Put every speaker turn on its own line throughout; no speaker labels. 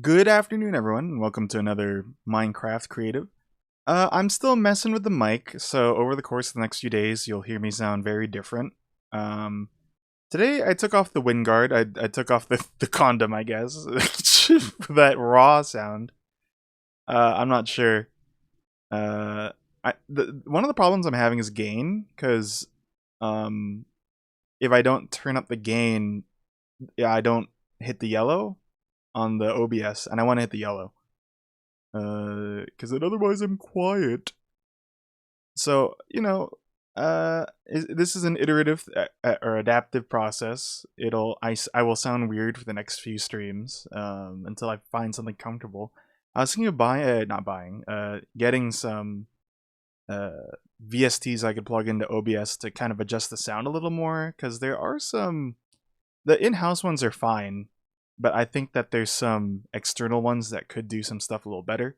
Good afternoon, everyone, and welcome to another Minecraft Creative. I'm still messing with the mic, so over the course of the next few days, you'll hear me sound very different. Um, Today, I took off the wind guard. I took off the condom, I guess, for that raw sound. I'm not sure. One of the problems I'm having is gain, because um, if I don't turn up the gain, yeah, I don't hit the yellow on the OBS, and I want to hit the yellow. Because otherwise I'm quiet. So, this is an iterative or adaptive process. I will sound weird for the next few streams until I find something comfortable. I was thinking of getting some VSTs I could plug into OBS to kind of adjust the sound a little more, because there are the in-house ones are fine, but I think that there's some external ones that could do some stuff a little better.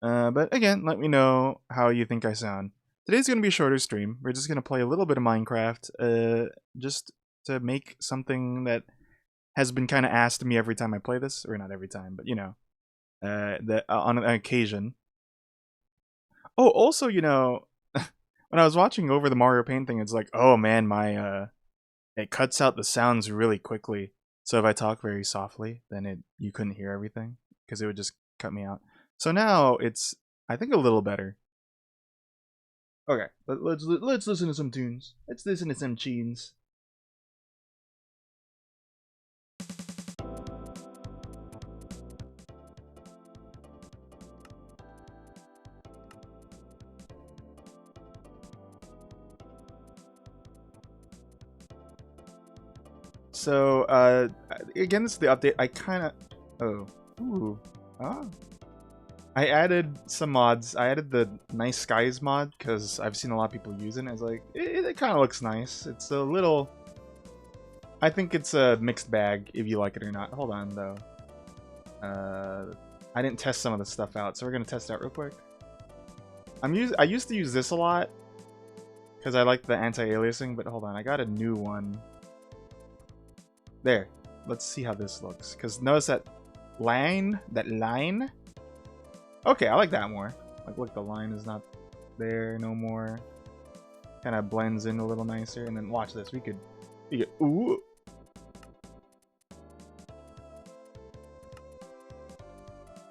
But again, let me know how you think I sound. Today's going to be a shorter stream. We're just going to play a little bit of Minecraft, just to make something that has been kind of asked of me every time I play this, or not every time, but on an occasion. Oh, also, when I was watching over the Mario Paint thing, it's like, oh man, it cuts out the sounds really quickly. So if I talk very softly, then you couldn't hear everything because it would just cut me out. So now it's, I think, a little better. Okay, let's listen to some tunes. Let's listen to some tunes. So again, this is the update. I kind of I added some mods. I added the Nice Skies mod because I've seen a lot of people using it. It's like, it kind of looks nice. It's a little... I think it's a mixed bag if you like it or not. Hold on, though. I didn't test some of the stuff out, so we're going to test it out real quick. I used to use this a lot because I like the anti-aliasing, but hold on. I got a new one. There. Let's see how this looks. Because notice that line? Okay, I like that more. Like, look, the line is not there no more. Kind of blends in a little nicer. And then watch this. We could ooh.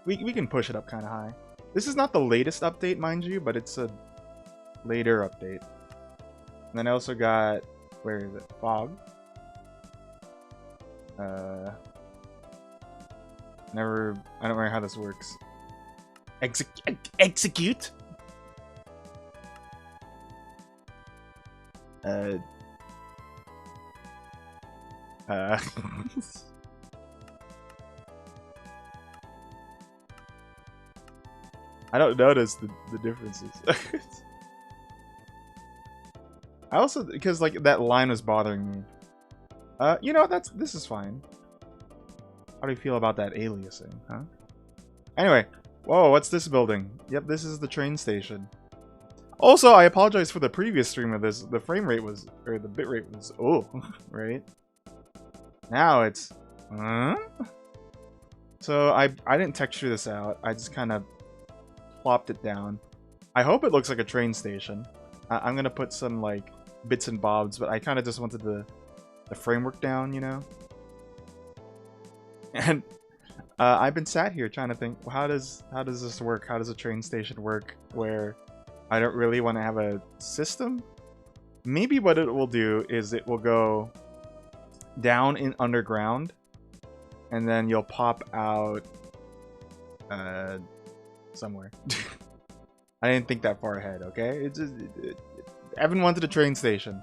We can push it up kind of high. This is not the latest update, mind you, but it's a later update. And then I also got, where is it? Fog. I don't remember how this works. Execute. I don't notice the differences. I also, because like that line was bothering me. You know, this is fine. How do you feel about that aliasing, huh? Anyway, whoa, what's this building? Yep, this is the train station. Also, I apologize for the previous stream of this. The frame rate was, or the bit rate was, oh, right? Now it's, huh? So I didn't texture this out. I just kind of plopped it down. I hope it looks like a train station. I'm gonna put some like bits and bobs, but I kind of just wanted the framework down, you know? And I've been sat here trying to think, well, how does this work? How does a train station work where I don't really want to have a system? Maybe what it will do is it will go down in underground, and then you'll pop out somewhere. I didn't think that far ahead, okay? Evan wanted a train station.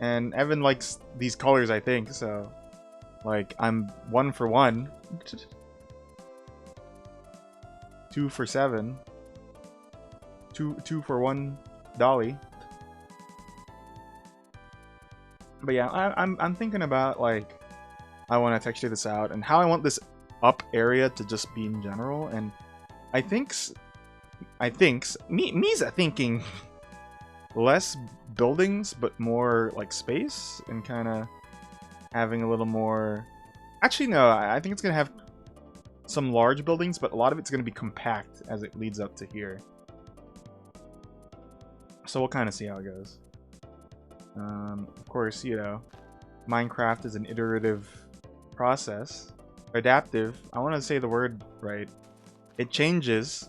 And Evan likes these colors, I think, so... Like, I'm 1 for 1. 2 for 7. 2 for 1 dolly. But yeah, I'm thinking about, like, I want to texture this out and how I want this up area to just be in general. And I think me's a thinking less buildings but more like space, and kind of having a little more... Actually, no, I think it's gonna have some large buildings, but a lot of it's going to be compact as it leads up to here. So we'll kind of see how it goes. Of course, you know, Minecraft is an iterative process. Adaptive, I want to say the word right. It changes.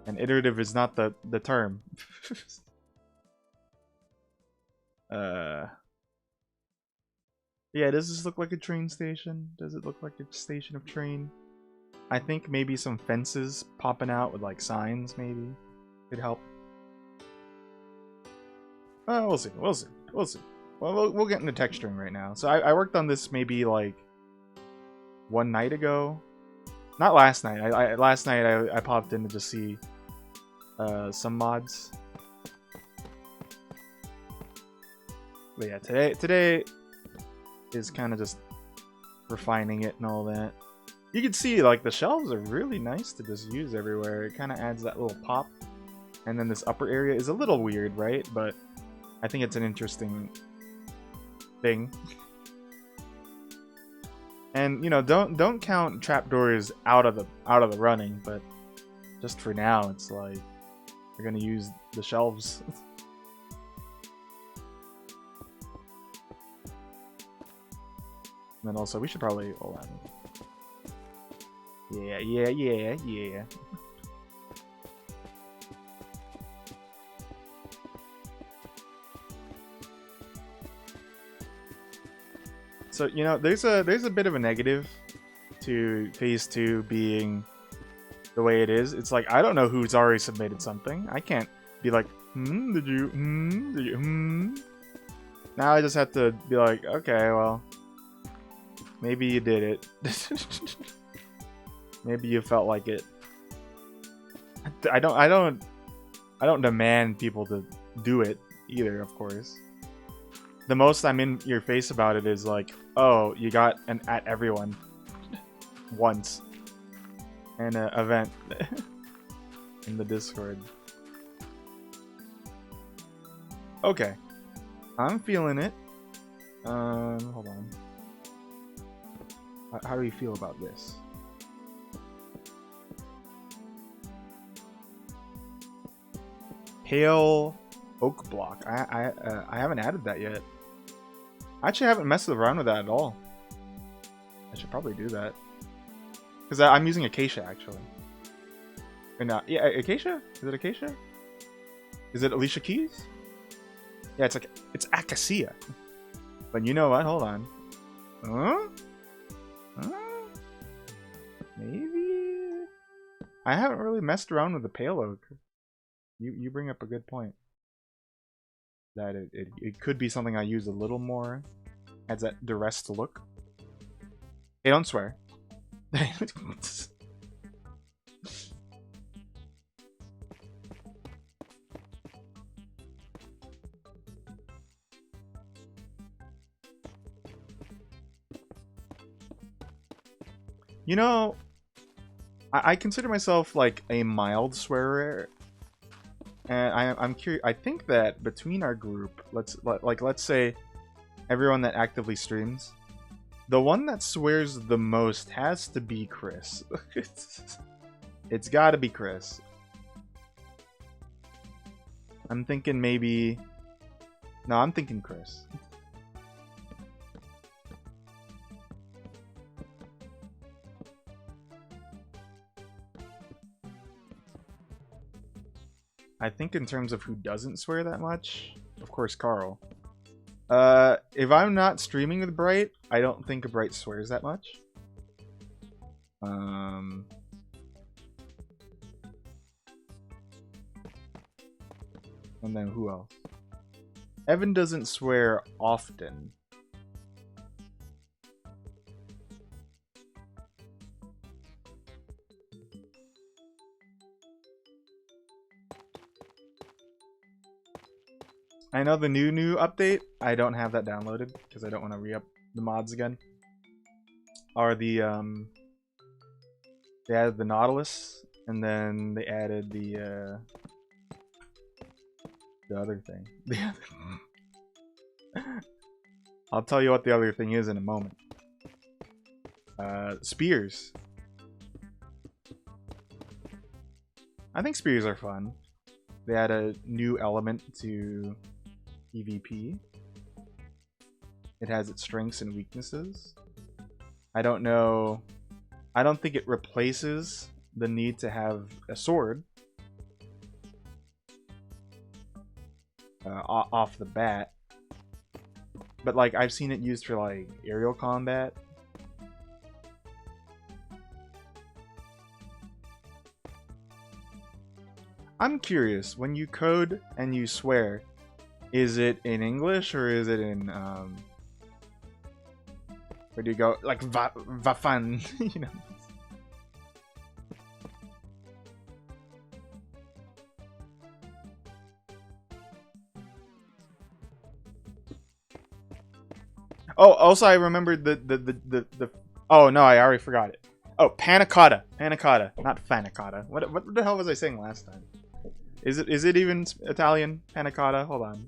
And iterative is not the term. Yeah, does this look like a train station? Does it look like a station of train? I think maybe some fences popping out with like signs maybe could help. We'll see. We'll see. We'll see. Well, we'll get into texturing right now. So I worked on this maybe like one night ago. Not last night. Last night I popped in to just see some mods. But yeah, today is kind of just refining it and all that. You can see like the shelves are really nice to just use everywhere. It kind of adds that little pop. And then this upper area is a little weird, right? But I think it's an interesting thing. And you know, don't count trapdoors out of the running, but just for now, it's like we're gonna use the shelves. And then also, we should probably hold on. Yeah. So, you know, there's a bit of a negative to Phase 2 being the way it is. It's like, I don't know who's already submitted something. I can't be like, did you, Now I just have to be like, okay, well, maybe you did it. Maybe you felt like it. I don't demand people to do it either, of course. The most I'm in your face about it is like, oh, you got an at everyone once and an event in the Discord. Okay, I'm feeling it. Hold on. How do you feel about this? Pale oak block. I haven't added that yet. I actually haven't messed around with that at all. I should probably do that. Because I'm using acacia, actually. And, yeah, acacia? Is it acacia? Is it Alicia Keys? Yeah, it's like, it's acacia. But you know what? Hold on. Huh? Maybe? I haven't really messed around with the pale oak. You bring up a good point. That it could be something I use a little more. Adds that duress to look. Hey, don't swear. You know, I consider myself like a mild swearer. And I'm curious. I think that between our group, let's say everyone that actively streams, the one that swears the most has to be Chris. It's got to be Chris. I'm thinking maybe. No, I'm thinking Chris. I think in terms of who doesn't swear that much, of course, Carl. If I'm not streaming with Bright, I don't think Bright swears that much. And then who else? Evan doesn't swear often. I know the new update, I don't have that downloaded because I don't want to re-up the mods again. Are the they added the Nautilus and then they added the other thing. I'll tell you what the other thing is in a moment. Spears. I think spears are fun. They add a new element to PvP. It has its strengths and weaknesses. I don't know. I don't think it replaces the need to have a sword off the bat. But like I've seen it used for like aerial combat. I'm curious, when you code and you swear, is it in English or is it in where do you go? Like Vafan, you know. Oh, also I remembered the oh no, I already forgot it. Oh, panna cotta, not fanicotta. What the hell was I saying last time? Is it even Italian? Panna cotta? Hold on.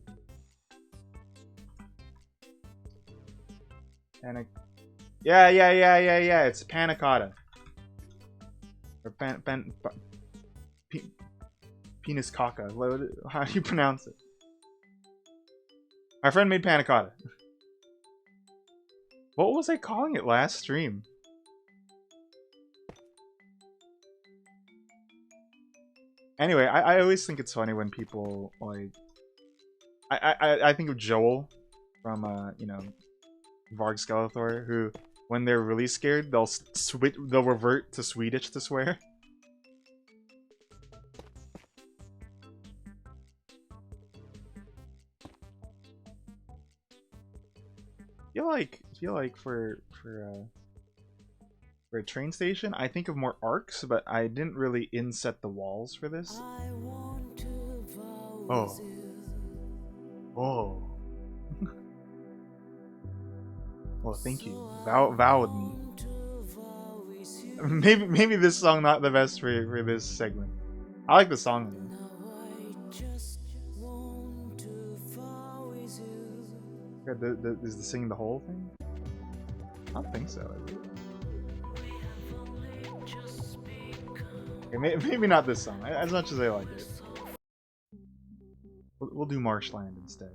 Yeah. It's panna cotta. Or penis caca. How do you pronounce it? My friend made panna cotta. What was I calling it last stream? Anyway, I always think it's funny when people like I think of Joel from you know, Varg Skeletor, who when they're really scared they'll revert to Swedish to swear. Feel like for a train station, I think of more arcs, but I didn't really inset the walls for this. Oh. Oh. Well, thank you. Vowed me. Maybe this song not the best for this segment. I like the song though. Is the singing the whole thing? I don't think so. Okay, maybe not this song, as much as I like it. We'll do Marshland instead.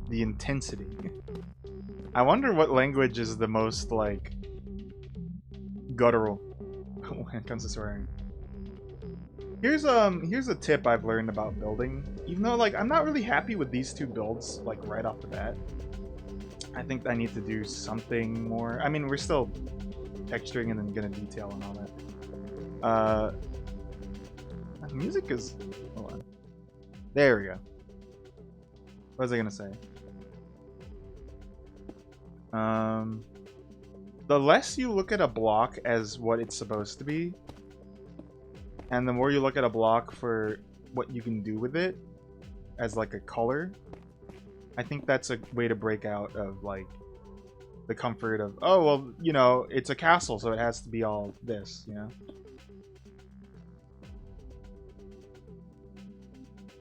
The intensity. I wonder what language is the most, like, guttural when it comes to swearing. Here's a tip I've learned about building. Even though, like, I'm not really happy with these two builds, like, right off the bat. I think I need to do something more. I mean, we're still texturing and then gonna detail and all that. Music is... Hold on. There we go. What was I gonna say? The less you look at a block as what it's supposed to be, and the more you look at a block for what you can do with it as like a color, I think that's a way to break out of like the comfort of, oh well, you know, it's a castle so it has to be all this, you know.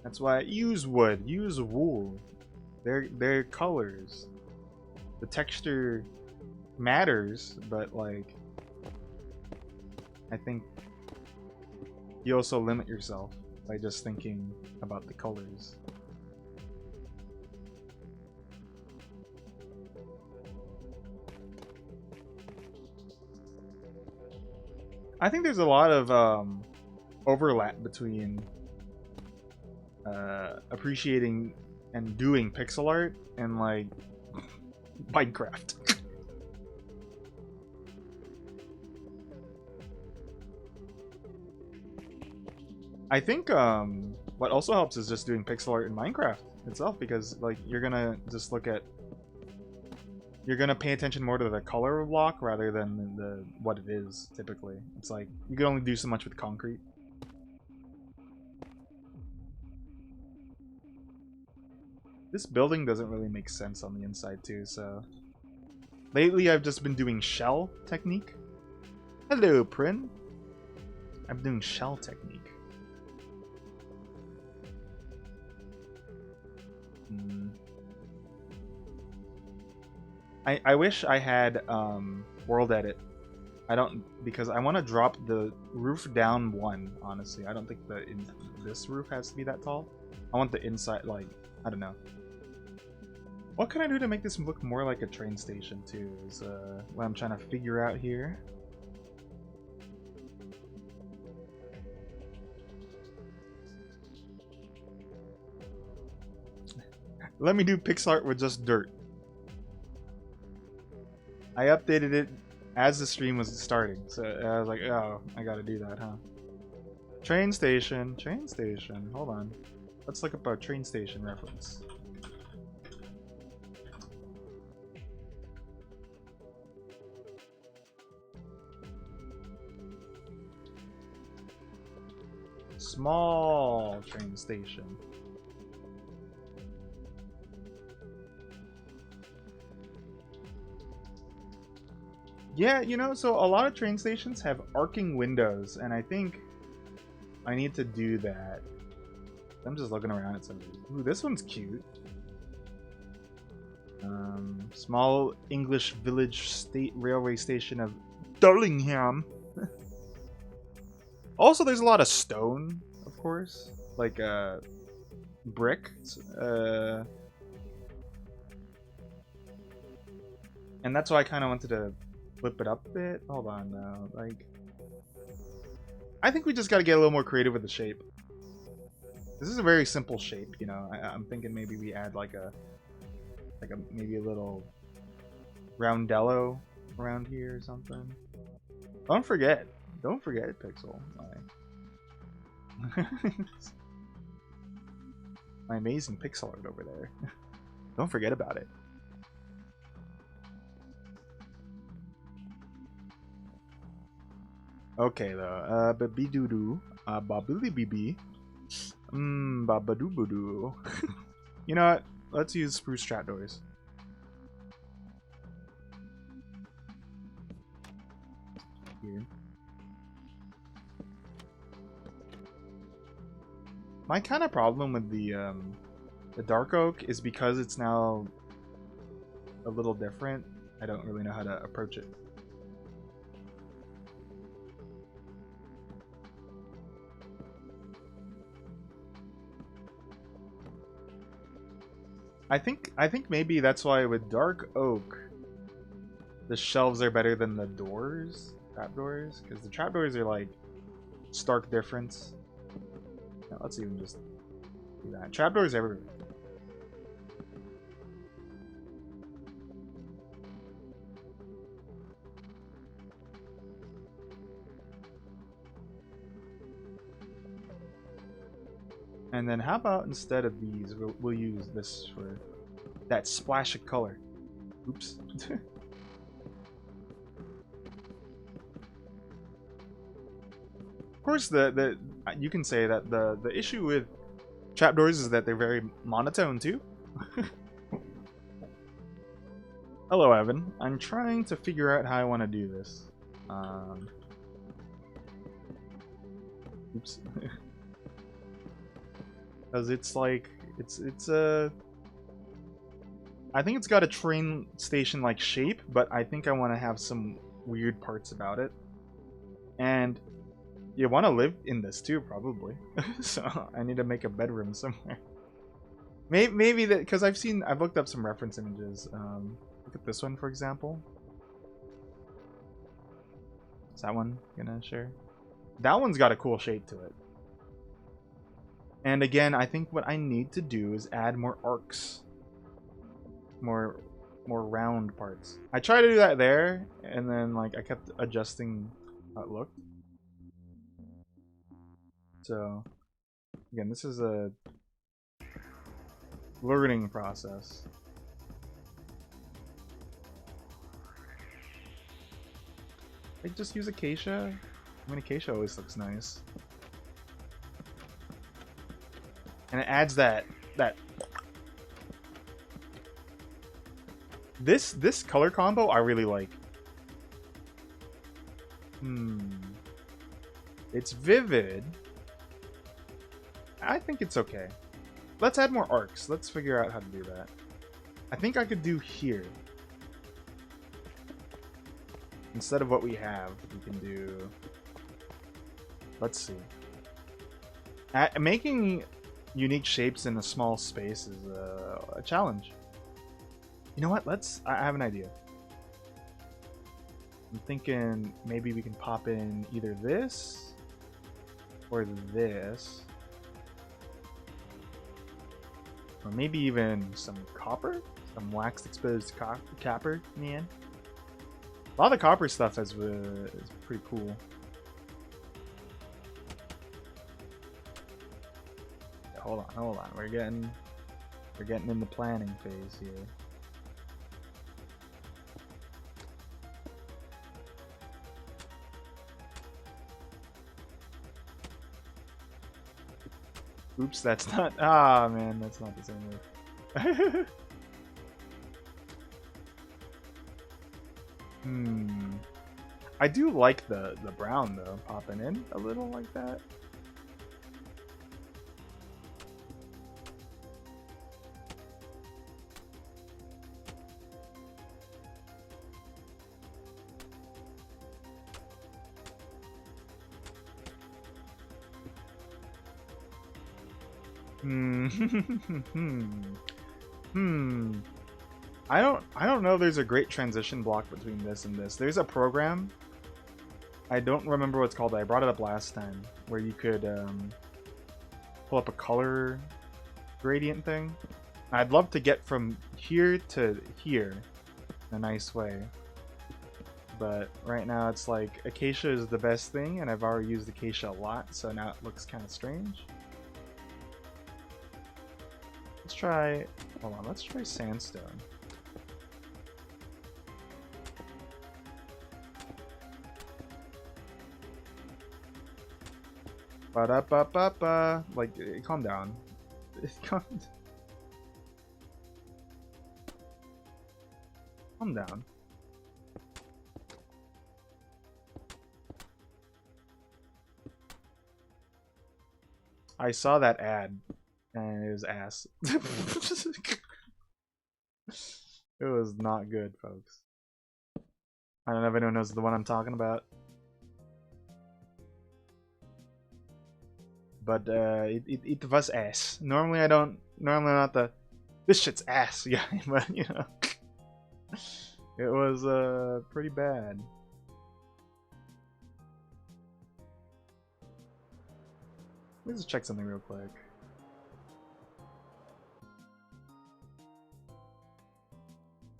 That's why I use wood, use wool. They're colors. The texture matters, but like I think you also limit yourself by just thinking about the colors. I think there's a lot of overlap between appreciating and doing pixel art and like Minecraft. I think what also helps is just doing pixel art in Minecraft itself, because like you're gonna just you're gonna pay attention more to the color of block rather than the what it is typically. It's like you can only do so much with concrete. This building doesn't really make sense on the inside too, so... Lately I've just been doing shell technique. Hello, Prin. I'm doing shell technique. Hmm. I wish I had world edit. I don't, because I want to drop the roof down one. Honestly, I don't think this roof has to be that tall. I want the inside, like, I don't know. What can I do to make this look more like a train station too? Is what I'm trying to figure out here. Let me do pixel art with just dirt. I updated it as the stream was starting, so I was like, oh, I gotta do that, huh? Train station, train station. Hold on. Let's look up a train station reference. Small train station. Yeah, you know, so a lot of train stations have arcing windows, and I think I need to do that. I'm just looking around at some of these. Ooh, this one's cute. Small English village state railway station of Durlingham. Also, there's a lot of stone, of course, like brick. And that's why I kind of wanted to flip it up a bit. Hold on, though. Like, I think we just got to get a little more creative with the shape. This is a very simple shape, you know. I'm thinking maybe we add like a maybe a little roundello around here or something. Don't forget Pixel. My amazing pixel art over there. Don't forget about it. Okay though, babidoo, babilibibi, babadoo. You know what? Let's use spruce trapdoors. Here. My kind of problem with the dark oak is because it's now a little different. I don't really know how to approach it. I think maybe that's why with dark oak, the shelves are better than the doors, trapdoors, because the trapdoors are like stark difference. Now, let's even just do that. Trapdoors everywhere. And then how about instead of these, we'll use this for that splash of color. Oops. Of course, you can say that the issue with trapdoors is that they're very monotone too. Hello, Evan. I'm trying to figure out how I want to do this. Oops. Because it's like it's a. I think it's got a train station like shape, but I think I want to have some weird parts about it. And you want to live in this too, probably. So I need to make a bedroom somewhere. Maybe that, because I've looked up some reference images. Look at this one, for example. Is that one gonna share? That one's got a cool shape to it. And again, I think what I need to do is add more arcs. More round parts. I tried to do that there, and then like I kept adjusting how it looked. So again, this is a learning process. I just use acacia. I mean, acacia always looks nice, and it adds that this color combo I really like. It's vivid. I think it's okay. let's add more arcs. Let's figure out how to do that. I think I could do here. Instead of what we have, we can do... Let's see. Making unique shapes in a small space is a challenge. You know what? I have an idea. I'm thinking maybe we can pop in either this or this. Or maybe even some copper? Some waxed exposed copper in the end. A lot of the copper stuff is pretty cool. Yeah, hold on. We're getting in the planning phase here. Oops, that's not. Ah, man, that's not the same move. I do like the brown though, popping in a little like that. I don't know if there's a great transition block between this and this. There's a program. I don't remember what it's called. I brought it up last time where you could pull up a color gradient thing. I'd love to get from here to here in a nice way. But right now it's like Acacia is the best thing, and I've already used Acacia a lot, so now it looks kind of strange. Let's try, hold on, let's try sandstone. Ba-da-ba-ba-ba. Like, calm down. Calm down. I saw that ad. And it was ass. It was not good, folks. I don't know if anyone knows the one I'm talking about. But it was ass. Normally I'm not the this shit's ass guy, but you know. It was pretty bad. Let me just check something real quick.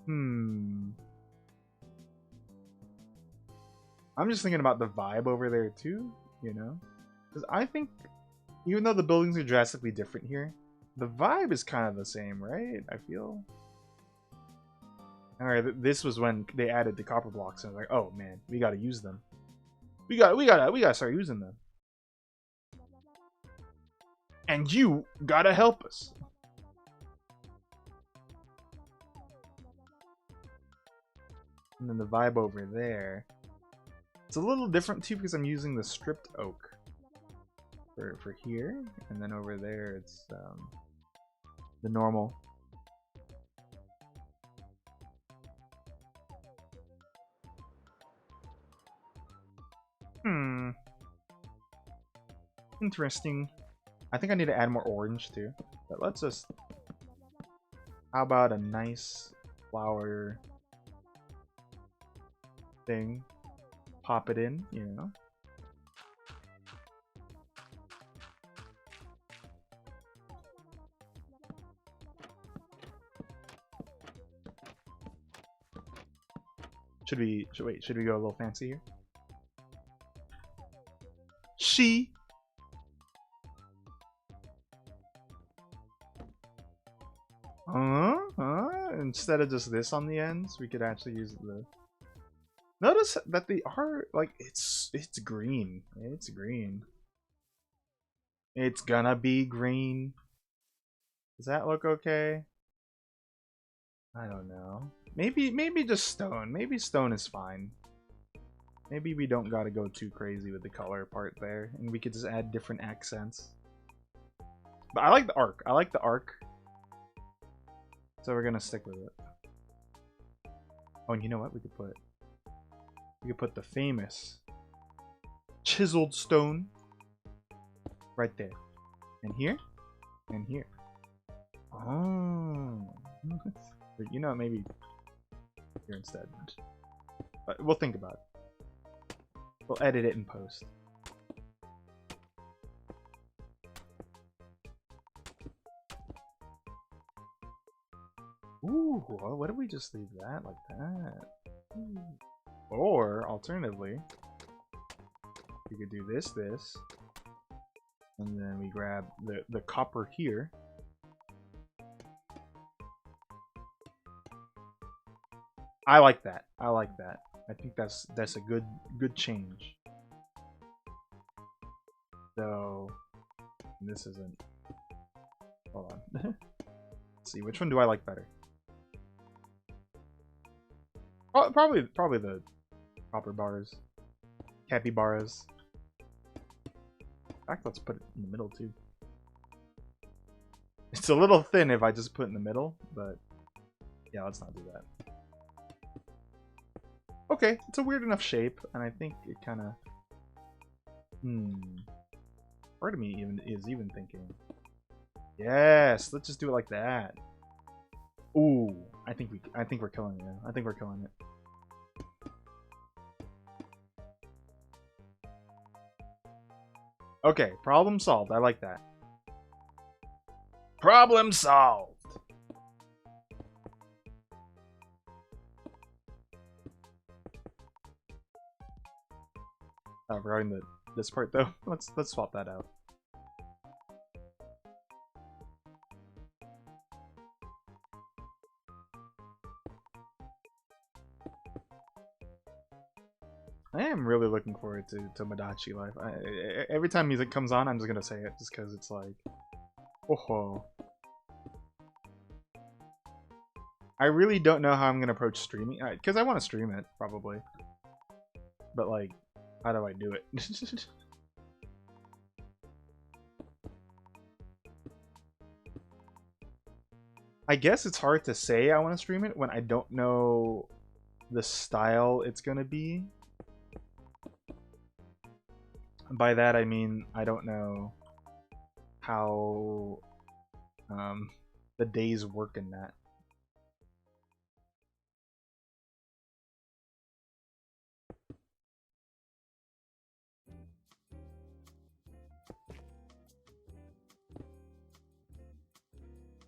I'm just thinking about the vibe over there too, you know? Because I think, even though the buildings are drastically different here, the vibe is kind of the same, right? I feel. Alright, this was when they added the copper blocks, and I was like, oh man, we gotta use them. We gotta start using them. And you gotta help us. And then the vibe over there. It's a little different too because I'm using the stripped oak for here, and then over there it's the normal. Interesting. I think I need to add more orange too. But let's just... How about a nice flower thing? Pop it in, you know? Should we go a little fancy here? Instead of just this on the ends, we could actually use the... Notice that they are, like, it's green. It's green. It's gonna be green. Does that look okay? I don't know. Maybe just stone. Maybe stone is fine. Maybe we don't gotta go too crazy with the color part there, and we could just add different accents. But I like the arc. I like the arc. So we're gonna stick with it. Oh, and you know what? We could put the famous chiseled stone right there. And here. And here. Oh. But you know, maybe here instead. But we'll think about it. We'll edit it in post. Ooh, well, what if we just leave that like that? Ooh. Or, alternatively, we could do this, and then we grab the copper here. I like that. I like that. I think that's a good change. So this isn't. Hold on. Let's see, which one do I like better? Oh, probably the copper bars, capybaras. In fact, let's put it in the middle too. It's a little thin if I just put it in the middle, but yeah, let's not do that. Okay, it's a weird enough shape, and I think it kind of. Part of me is thinking. Yes, let's just do it like that. Ooh, I think we're killing it. I think we're killing it. Okay, problem solved. I like that. Problem solved. Regarding this part though, let's swap that out. I am really looking forward to Tomodachi Life. Every time music comes on, I'm just gonna say it, just because it's like, oh. I really don't know how I'm gonna approach streaming, because I want to stream it probably, but like, how do I do it? I guess it's hard to say I want to stream it when I don't know the style it's gonna be. By that I mean I don't know how the days work in that.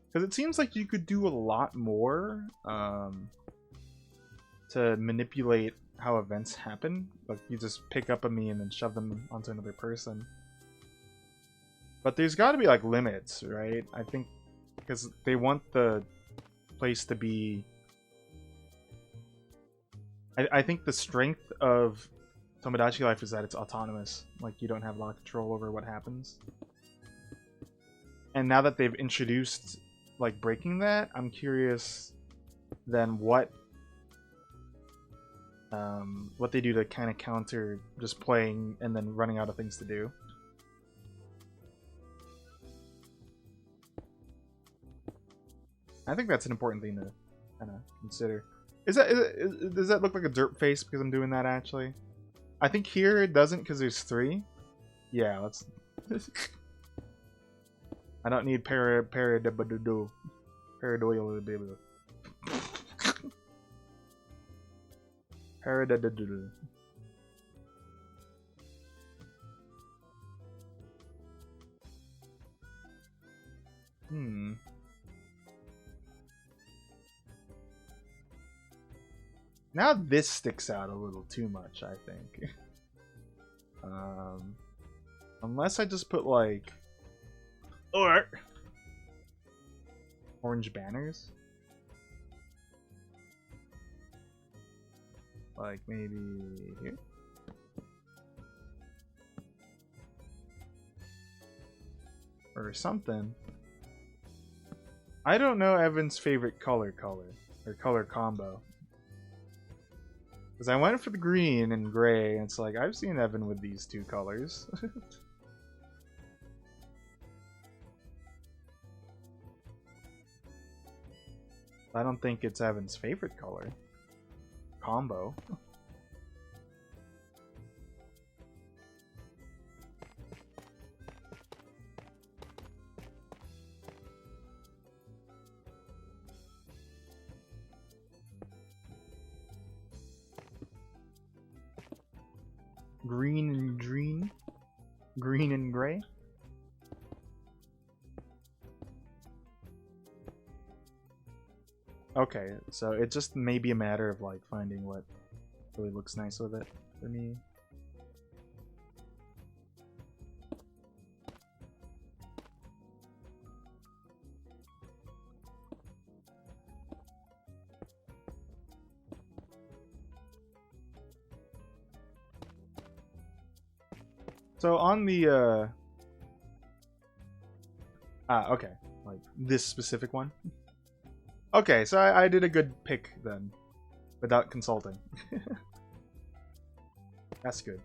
Because it seems like you could do a lot more to manipulate how events happen. Like you just pick up a meme and then shove them onto another person. But there's got to be like limits, right? I think because they want the place to be. I think the strength of Tomodachi Life is that it's autonomous. Like you don't have a lot of control over what happens. And now that they've introduced like breaking that, I'm curious then what they do to kind of counter just playing and then running out of things to do. I think that's an important thing to kind of consider. Does that look like a derp face because I'm doing that actually? I think here it doesn't because there's 3. Yeah, let's. I don't need paradoil. Paradoil. Now this sticks out a little too much, I think. Unless I just put like orange banners. Like maybe here. Or something. I don't know Evan's favorite color or color combo. Because I went for the green and gray, and it's like, I've seen Evan with these 2 colors. I don't think it's Evan's favorite color. Combo. Green and green. Green and gray. Okay, so it just may be a matter of like finding what really looks nice with it for me. So on the okay, like this specific one. Okay, so I did a good pick then, without consulting. That's good.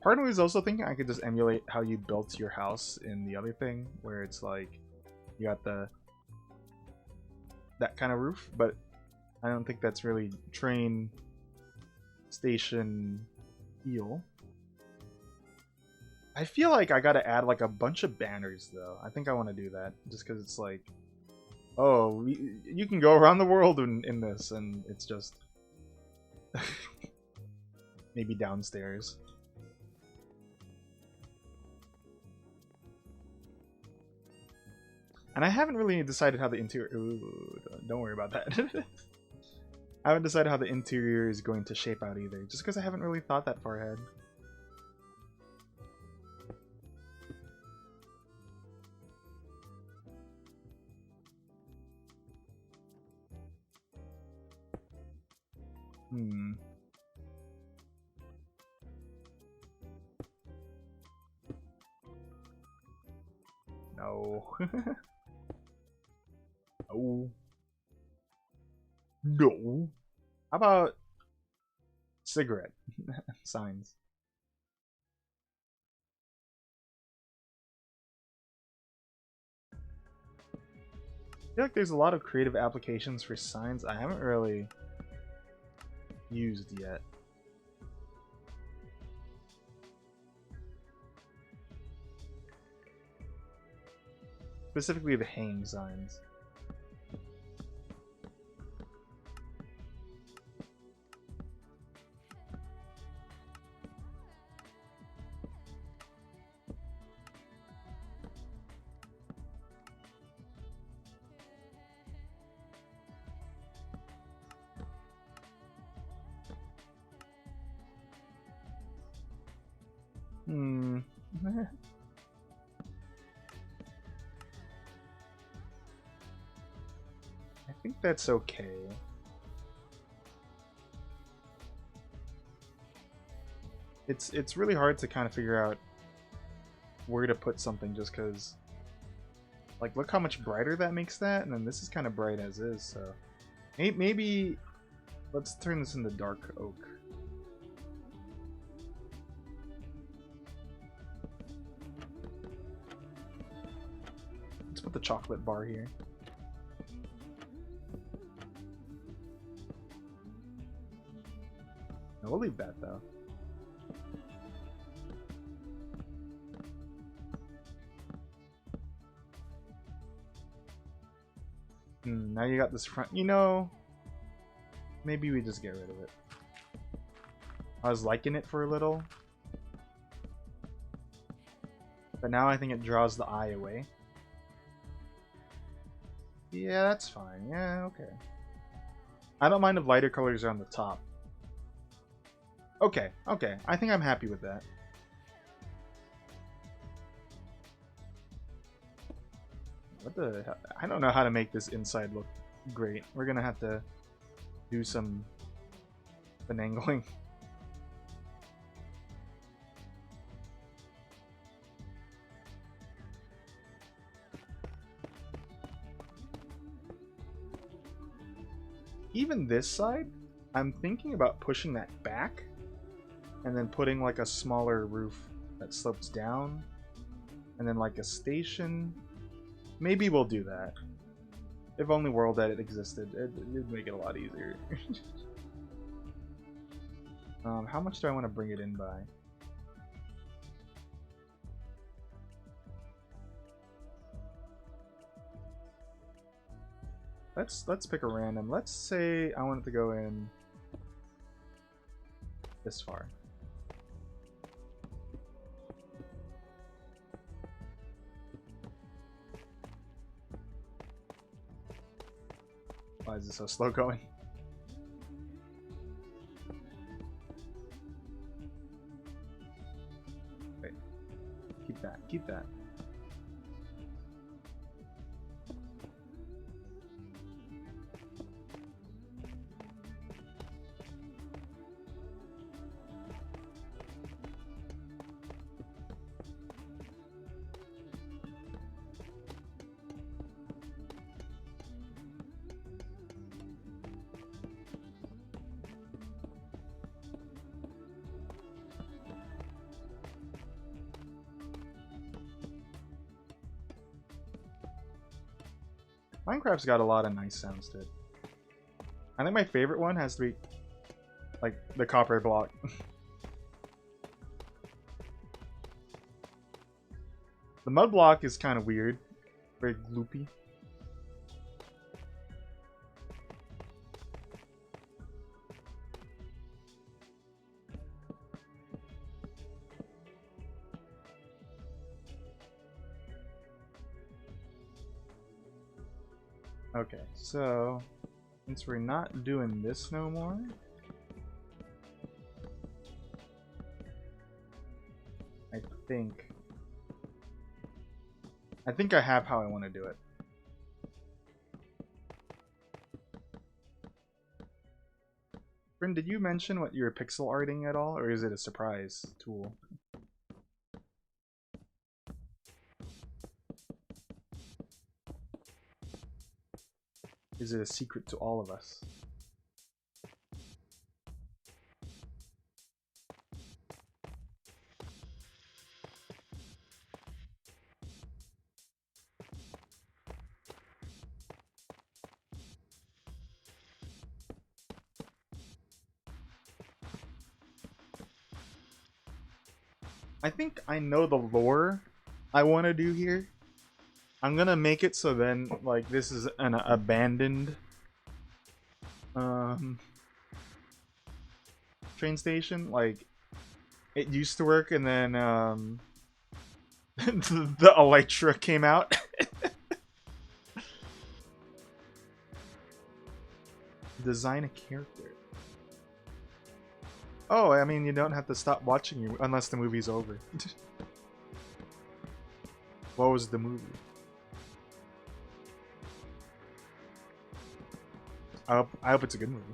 Part of me is also thinking I could just emulate how you built your house in the other thing, where it's like you got that kind of roof, but I don't think that's really train station feel. I feel like I gotta add like a bunch of banners though. I think I want to do that just because it's like, oh, you can go around the world in this, and it's just maybe downstairs. And I haven't really decided how the interior. Ooh, don't worry about that. I haven't decided how the interior is going to shape out either, just because I haven't really thought that far ahead. No. No. No. How about cigarette signs? I feel like there's a lot of creative applications for signs I haven't really used yet. Specifically the hang signs. I think that's okay. It's really hard to kind of figure out where to put something just because, like, look how much brighter that makes that, and then this is kind of bright as is, so maybe let's turn this into dark oak. Let's put the chocolate bar here. No, we'll leave that though. Now you got this front. You know, maybe we just get rid of it. I was liking it for a little, but now I think it draws the eye away. Yeah, that's fine. Yeah, okay. I don't mind if lighter colors are on the top. Okay, okay. I think I'm happy with that. What the hell? I don't know how to make this inside look great. We're gonna have to do some finagling. Even this side, I'm thinking about pushing that back and then putting like a smaller roof that slopes down, and then like a station. Maybe we'll do that. If only World Edit existed, it'd make it a lot easier. How much do I want to bring it in by? Let's pick a random. Let's say I want it to go in this far. Why is it so slow going? Wait. Keep that. Keep that. Minecraft's got a lot of nice sounds to it. I think my favorite one has to be like the copper block. The mud block is kind of weird, very gloopy. Okay, so since we're not doing this no more, I think I have how I want to do it. Bryn, did you mention what you're pixel arting at all, or is it a surprise tool? Is it a secret to all of us? I think I know the lore I want to do here. I'm gonna make it so then, like, this is an abandoned train station. Like, it used to work, and then the Elytra came out. Design a character. Oh, I mean, you don't have to stop watching you unless the movie's over. What was the movie? I hope it's a good movie.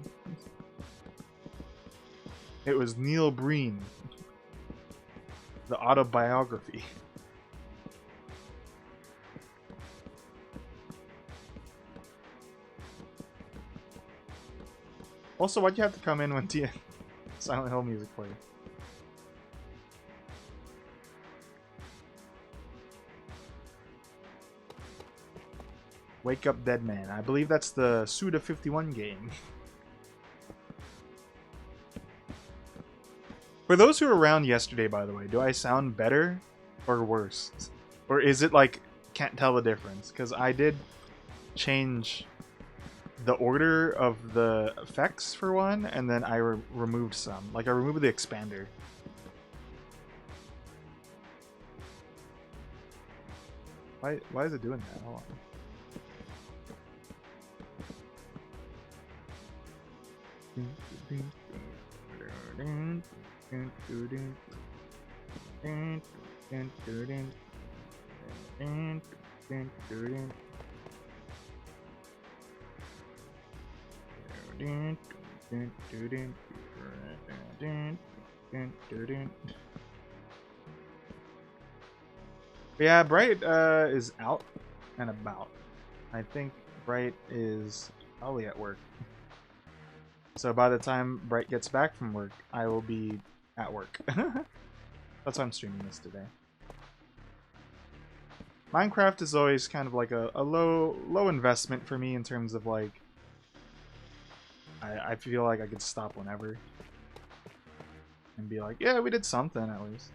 It was Neil Breen. The autobiography. Also, why'd you have to come in when Silent Hill music played? Wake Up Dead Man. I believe that's the Suda51 game. For those who were around yesterday, by the way, do I sound better or worse? Or is it like, can't tell the difference? Because I did change the order of the effects for one, and then I removed some. Like, I removed the expander. Why is it doing that? Hold on. Yeah, Bright is out and about. I think Bright is probably at work. So by the time Bright gets back from work, I will be at work. That's why I'm streaming this today. Minecraft is always kind of like a low investment for me in terms of like I feel like I could stop whenever and be like, yeah, we did something at least.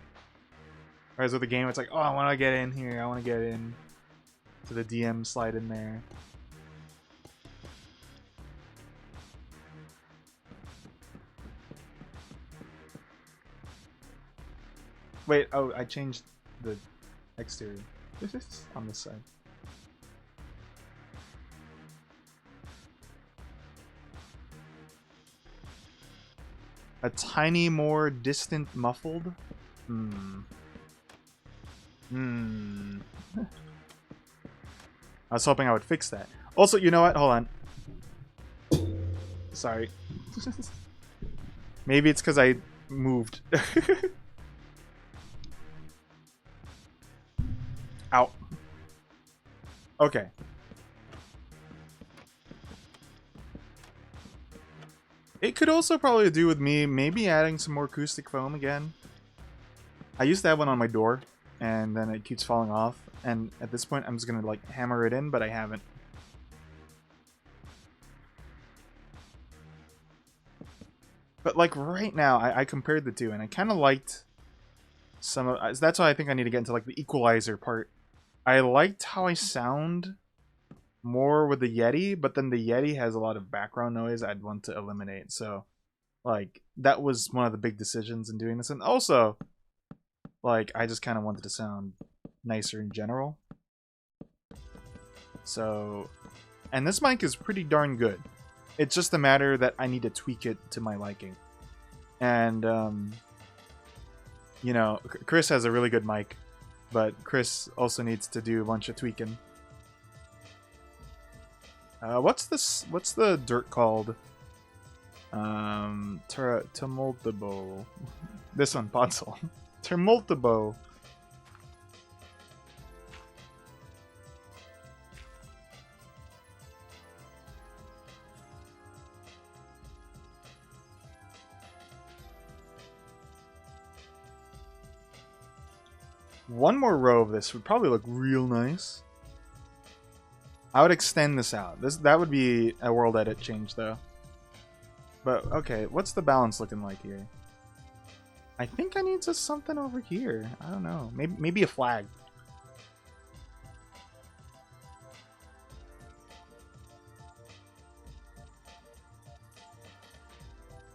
Whereas with the game, it's like, oh, I want to get in here. I want to get in to the DM, slide in there. Wait, oh, I changed the exterior on this side. A tiny more distant muffled? I was hoping I would fix that. Also, you know what? Hold on. Sorry. Maybe it's because I moved. Ow. Okay. It could also probably do with me maybe adding some more acoustic foam again. I used to have one on my door, and then it keeps falling off. And at this point, I'm just gonna like hammer it in, but I haven't. But like right now, I compared the two, and I kind of liked some of. That's why I think I need to get into like the equalizer part. I liked how I sound more with the Yeti, but then the Yeti has a lot of background noise I'd want to eliminate. So, like that was one of the big decisions in doing this, and also, like I just kind of wanted to sound nicer in general. So, and this mic is pretty darn good. It's just a matter that I need to tweak it to my liking. And, you know, Chris has a really good mic, but Chris also needs to do a bunch of tweaking. What's this? What's the dirt called? Tumultibo. This one, Podsol. Tumultibo. One more row of this would probably look real nice. I would extend this out. That would be a world edit change though. But okay, what's the balance looking like here? I think I need just something over here. I don't know. Maybe a flag.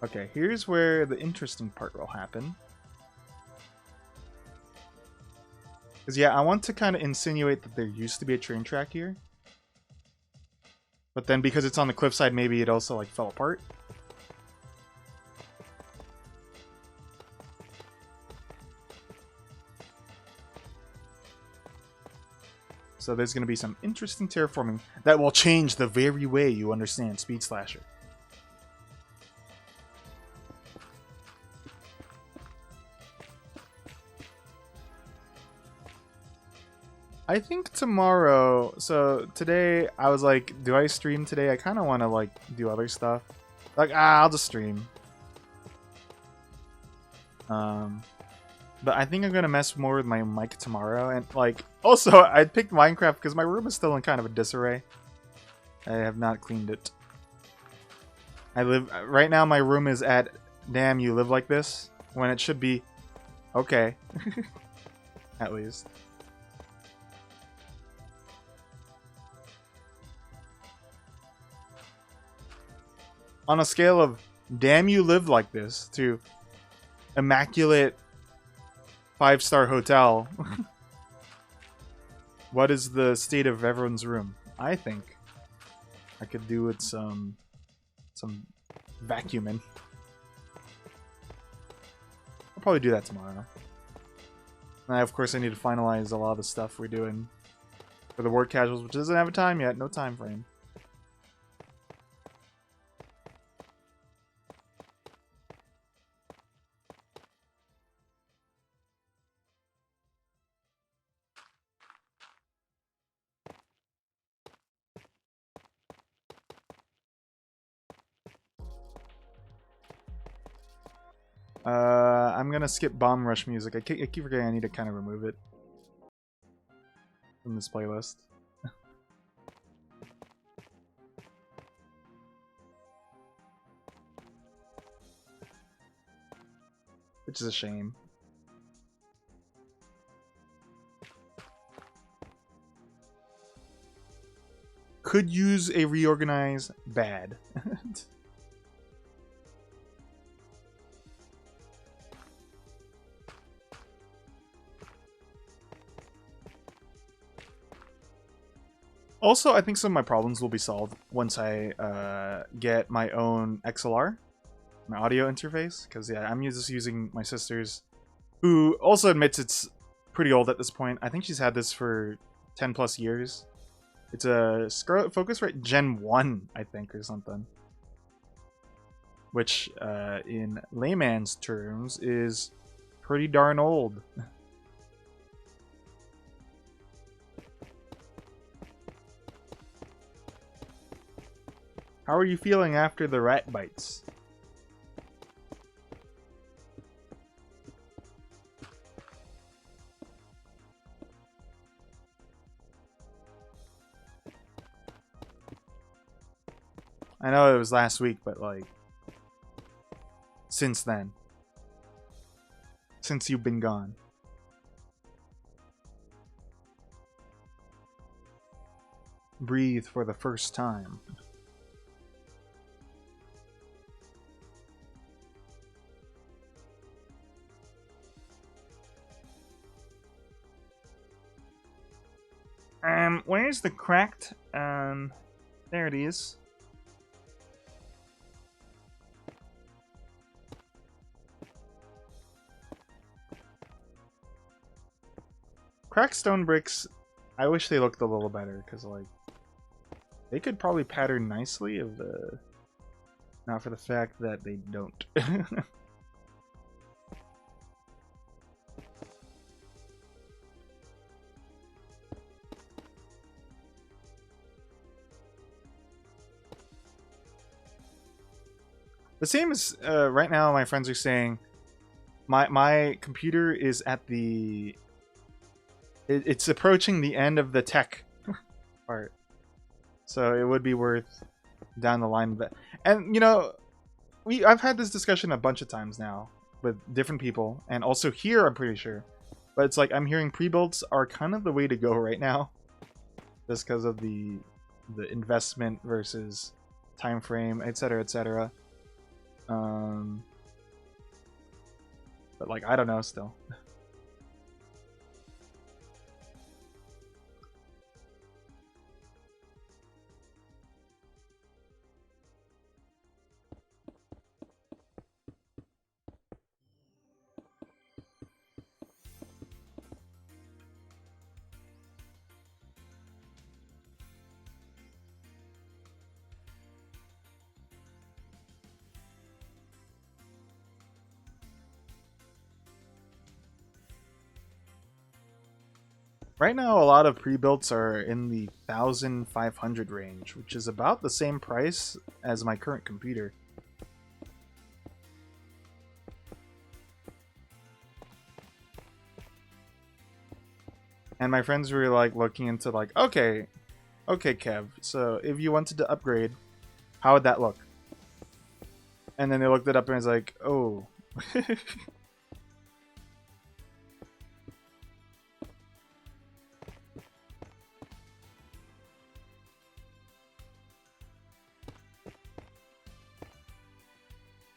Okay, here's where the interesting part will happen. Because, yeah, I want to kind of insinuate that there used to be a train track here. But then because it's on the cliffside, maybe it also, like, fell apart. So there's going to be some interesting terraforming that will change the very way you understand Speed Slasher. I think tomorrow, so today I was like, do I stream today? I kind of want to like do other stuff. Like, I'll just stream. But I think I'm going to mess more with my mic tomorrow. And like, also I picked Minecraft because my room is still in kind of a disarray. I have not cleaned it. Right now my room is at, damn, you live like this? When it should be, okay. At least. On a scale of damn you live like this to immaculate 5-star hotel, what is the state of everyone's room? I think I could do with some vacuuming. I'll probably do that tomorrow. And of course I need to finalize a lot of the stuff we're doing for the work casuals, which doesn't have a time yet, no time frame. I'm gonna skip Bomb Rush music. I keep forgetting I need to kind of remove it from this playlist. Which is a shame. Could use a reorganize bad. Also, I think some of my problems will be solved once I get my own XLR, my audio interface, because yeah, I'm just using my sister's, who also admits it's pretty old at this point. I think she's had this for 10 plus years. It's a Scarlett Focusrite Gen 1, I think, or something. Which, in layman's terms, is pretty darn old. How are you feeling after the rat bites? I know it was last week, but like, since then. Since you've been gone. Breathe for the first time. Where's the cracked? There it is. Cracked stone bricks, I wish they looked a little better, because, like, they could probably pattern nicely if the... Not for the fact that they don't. The same as right now, my friends are saying my computer is at the... It's approaching the end of the tech part. So it would be worth down the line. But, and, you know, I've had this discussion a bunch of times now with different people. And also here, I'm pretty sure. But it's like, I'm hearing pre-builds are kind of the way to go right now. Just because of the investment versus time frame, etc., etc. But like, I don't know still. Right now, a lot of pre-builts are in the 1,500 range, which is about the same price as my current computer. And my friends were like looking into like, okay, Kev, so if you wanted to upgrade, how would that look? And then they looked it up and it's like, oh.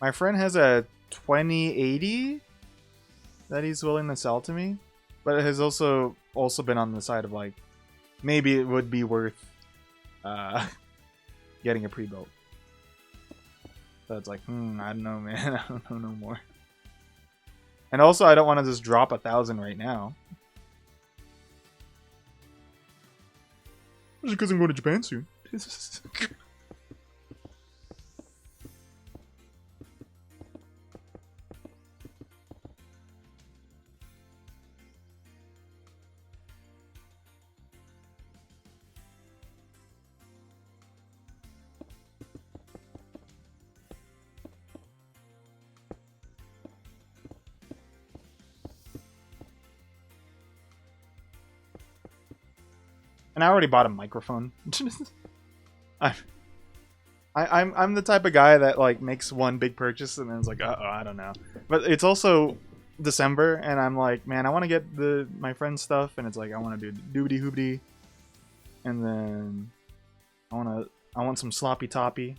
My friend has a 2080 that he's willing to sell to me, but it has also been on the side of like, maybe it would be worth getting a pre-built. So it's like, I don't know, man. I don't know no more. And also, I don't want to just drop 1,000 right now. Just because I'm going to Japan soon. And I already bought a microphone. I'm the type of guy that like makes one big purchase and then it's like, uh-oh, I don't know. But it's also December and I'm like, man, I want to get my friend's stuff and it's like I want to do doobity hoobity, and then I want some sloppy toppy.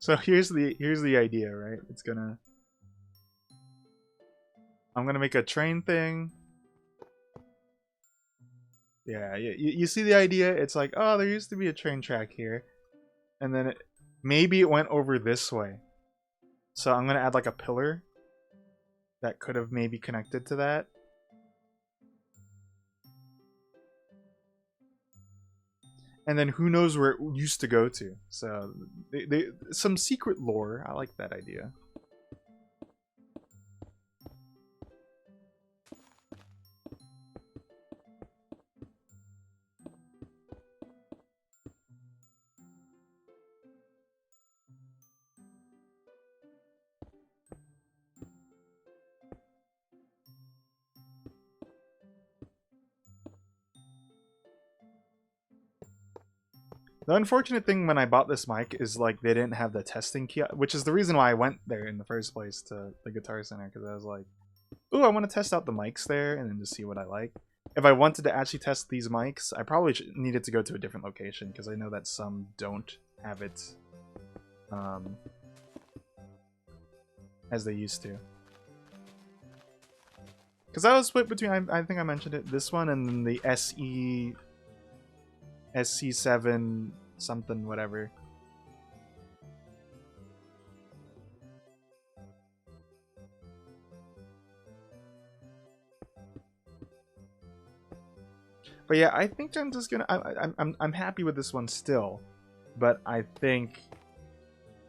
So here's the idea, right? I'm gonna make a train thing. Yeah, you see the idea? It's like, oh, there used to be a train track here, and then maybe it went over this way. So I'm gonna add like a pillar that could have maybe connected to that. And then who knows where it used to go to. So some secret lore. I like that idea. The unfortunate thing when I bought this mic is like they didn't have the testing key, which is the reason why I went there in the first place to the Guitar Center, because I was like, ooh, I want to test out the mics there and then just see what I like. If I wanted to actually test these mics, I probably needed to go to a different location because I know that some don't have it as they used to. Because I was split between, I think I mentioned it, this one and then the SC7 something whatever. But yeah, I think I'm just gonna. I'm happy with this one still, but I think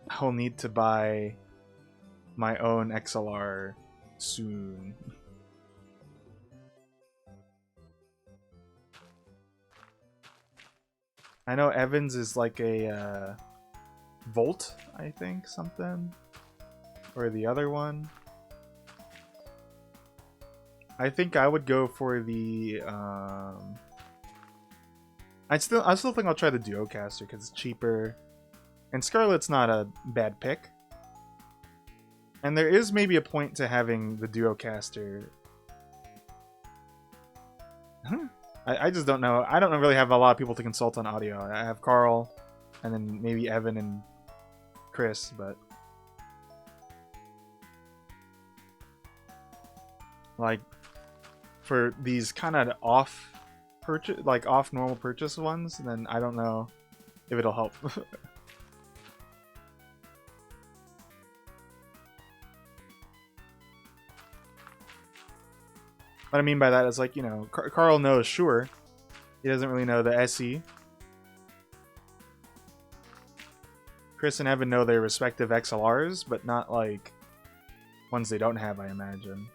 I'll need to buy my own XLR soon. I know Evans is like a Volt, I think, something, or the other one. I think I would go for the. I still think I'll try the Duocaster because it's cheaper, and Scarlett's not a bad pick. And there is maybe a point to having the Duocaster. I just don't know. I don't really have a lot of people to consult on audio. I have Carl, and then maybe Evan and Chris, but like for these kind of off normal purchase ones, then I don't know if it'll help. What I mean by that is, like, you know, Carl knows Shure. He doesn't really know the SE. Chris and Evan know their respective XLRs, but not, like, ones they don't have, I imagine.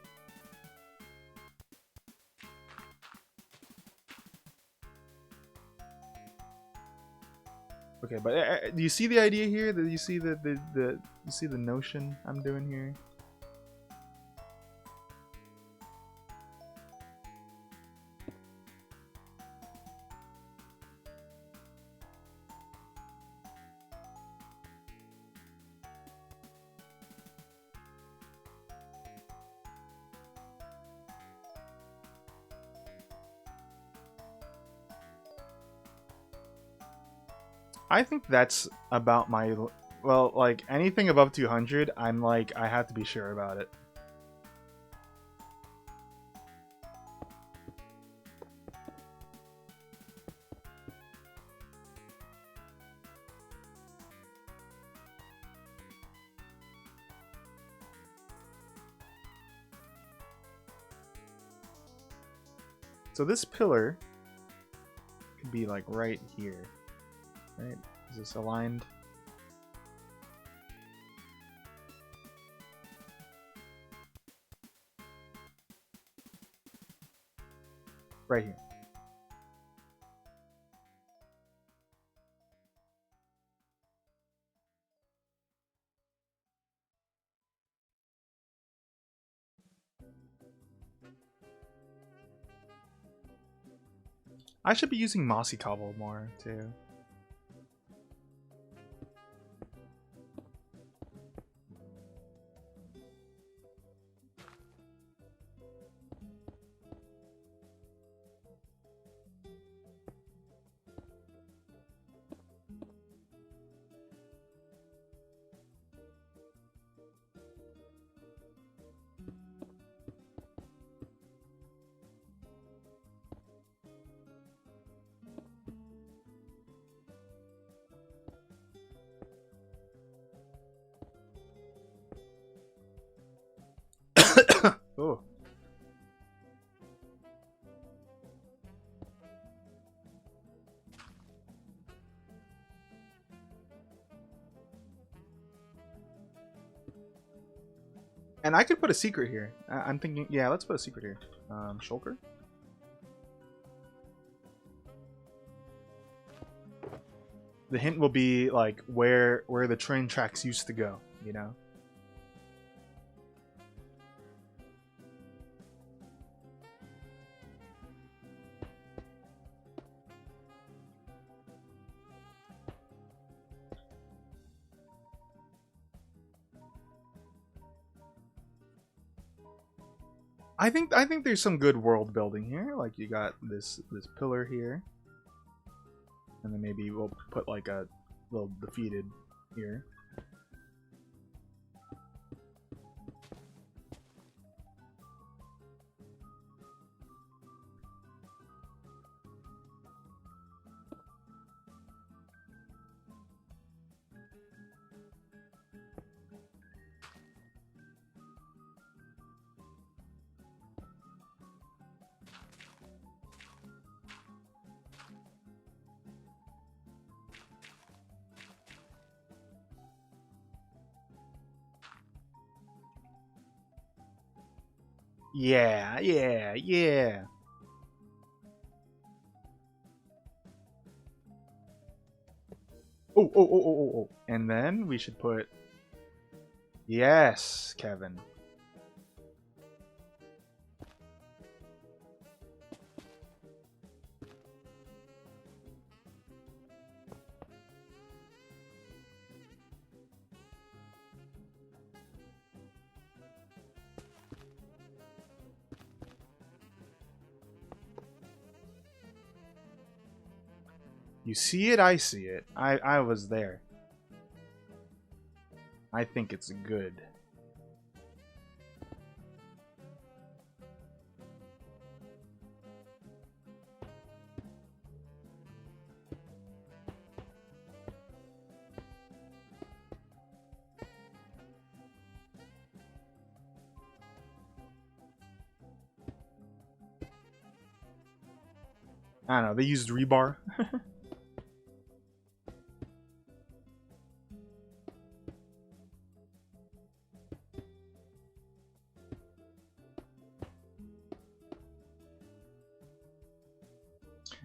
Okay, but do you see the idea here? Do you see you see the notion I'm doing here? I think that's about my... Well, like, anything above 200, I'm like, I have to be sure about it. So this pillar could be like right here, right? Is this aligned? Right here. I should be using mossy cobble more too. Oh. And I could put a secret here. I'm thinking, yeah, let's put a secret here. Shulker? The hint will be like where the train tracks used to go, you know? I think there's some good world building here. Like you got this pillar here. And then maybe we'll put like a little defeated here. Yeah, yeah, yeah. Oh. And then we should put... Yes, Kevin. You see it, I see it. I was there. I think it's good. I don't know, they used rebar.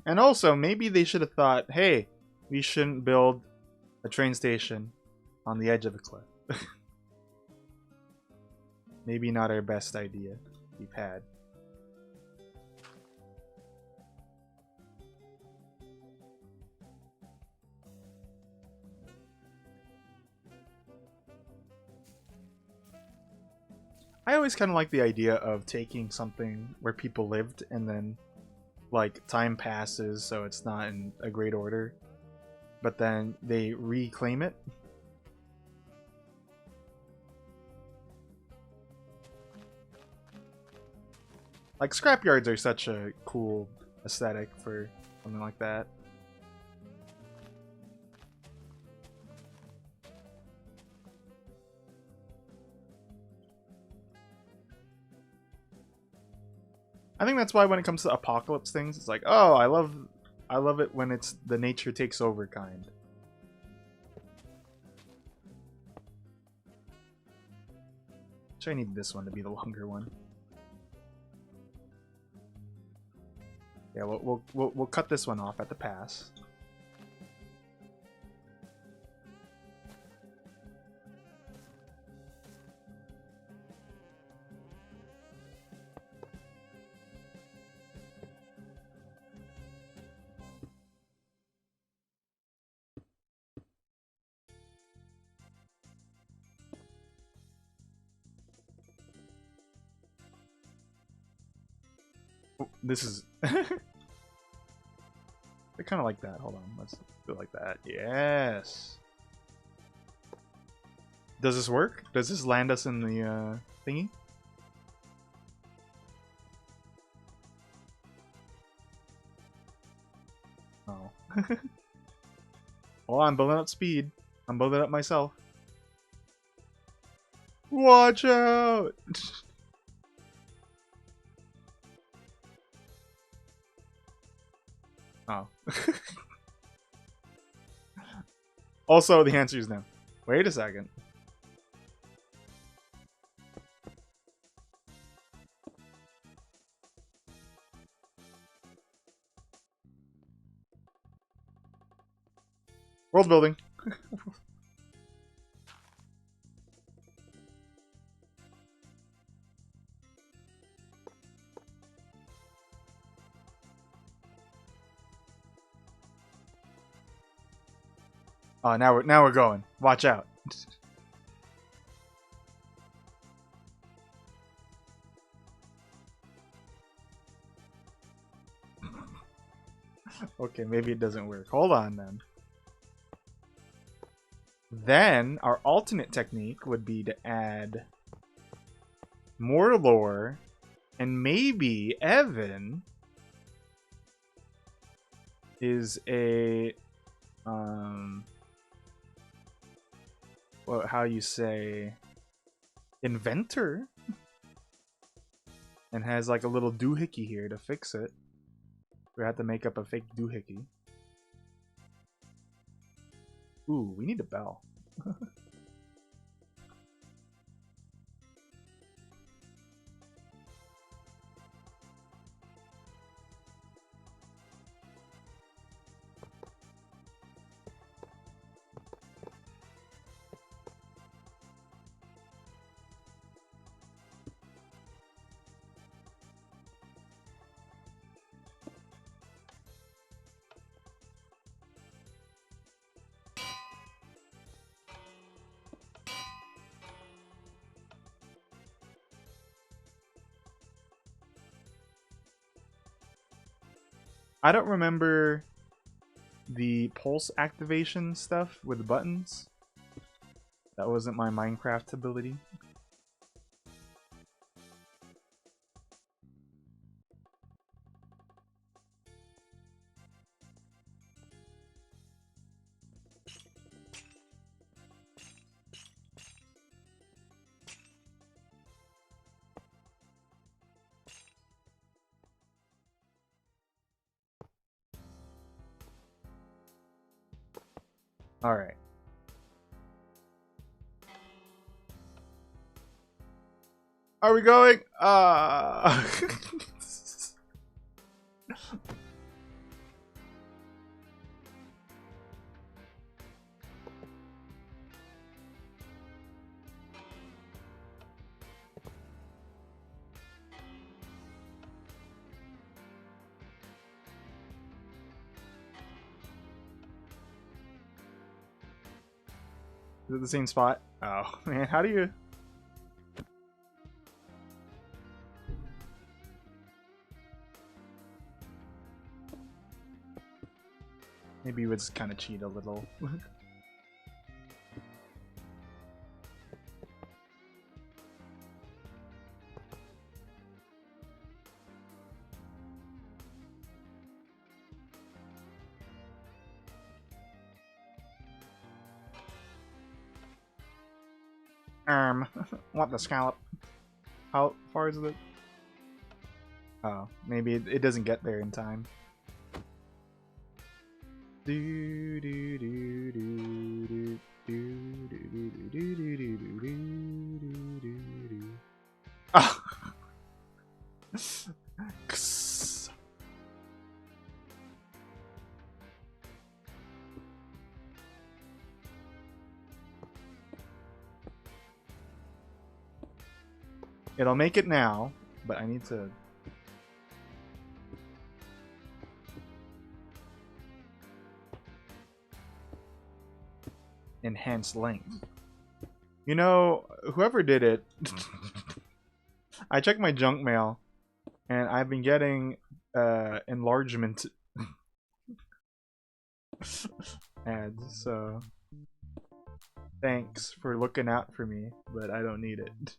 And also, maybe they should have thought, hey, we shouldn't build a train station on the edge of a cliff. Maybe not our best idea we've had. I always kind of like the idea of taking something where people lived and then like time passes so it's not in a great order, but then they reclaim it. Like scrapyards are such a cool aesthetic for something like that. I think that's why when it comes to apocalypse things, it's like, oh, I love it when it's the nature takes over kind. Actually, I need this one to be the longer one. Yeah, we'll cut this one off at the pass. Oh, this is... I kind of like that. Hold on, let's do it like that. Yes! Does this work? Does this land us in the thingy? Oh. Well, I'm building up speed. I'm building up myself. Watch out! Oh. Also, the answer is no. Wait a second. World building. Oh, now we're going. Watch out. Okay, maybe it doesn't work. Hold on then. Then our alternate technique would be to add more lore, and maybe Evan is a well, how you say, inventor, and has like a little doohickey here to fix it. We have to make up a fake doohickey. Ooh, we need a bell. I don't remember the pulse activation stuff with buttons. That wasn't my Minecraft ability. Alright. Are we going? Is it the same spot? Oh, man, how do you... Maybe you would just kind of cheat a little. Want the scallop. How far is it? Oh, maybe it doesn't get there in time. Do do do do do do do do do do do do do do. Ah. It'll make it now, but I need to. Enhance length. You know, whoever did it, I checked my junk mail, and I've been getting enlargement ads, so thanks for looking out for me, but I don't need it.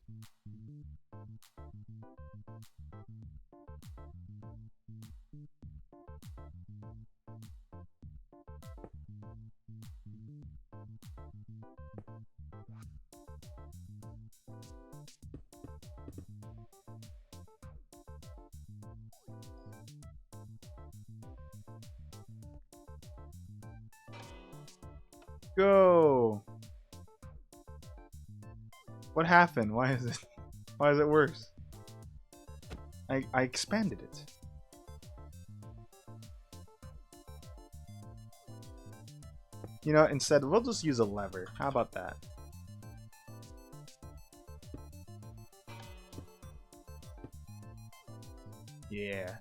Go! What happened? Why is it worse? I expanded it. You know, instead we'll just use a lever. How about that? Yeah.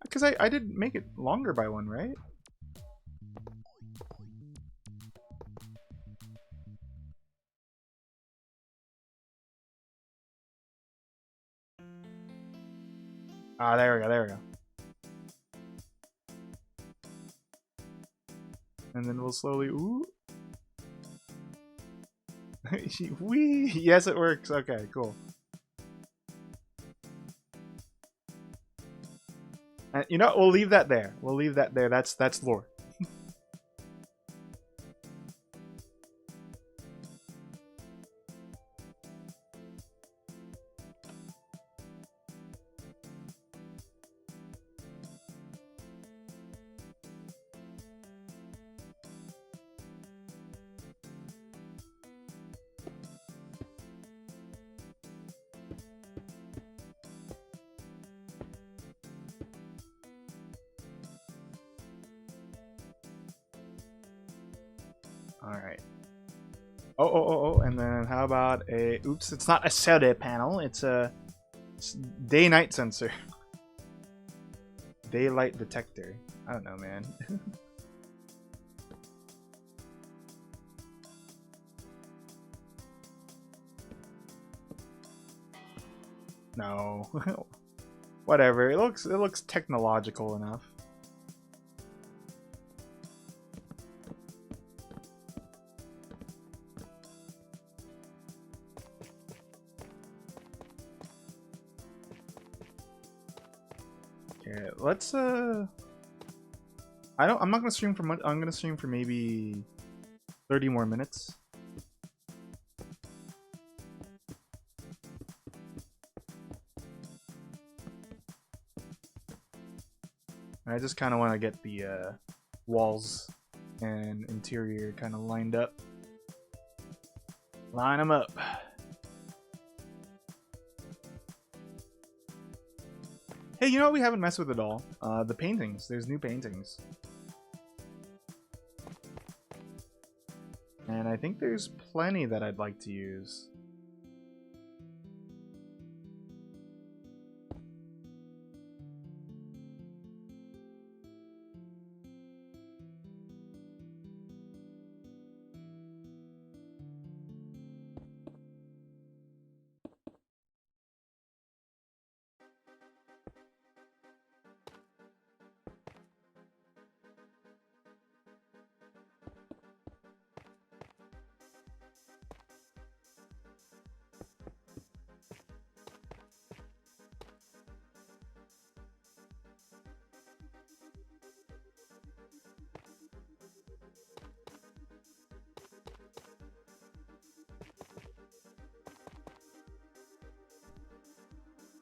Because I did make it longer by one, right? Ah, there we go, there we go. And then we'll slowly, ooh. Wee! Yes, it works. Okay, cool. You know, we'll leave that there. We'll leave that there. That's lore. Alright. Oh, and then how about a... Oops, it's not a soda panel. It's a day-night sensor. Daylight detector. I don't know, man. No. Whatever. It looks technological enough. Okay, let's I'm not gonna stream for much. I'm gonna stream for maybe 30 more minutes. I just kind of want to get the walls and interior kind of lined up. Line them up. Hey, you know what we haven't messed with at all? The paintings. There's new paintings. And I think there's plenty that I'd like to use.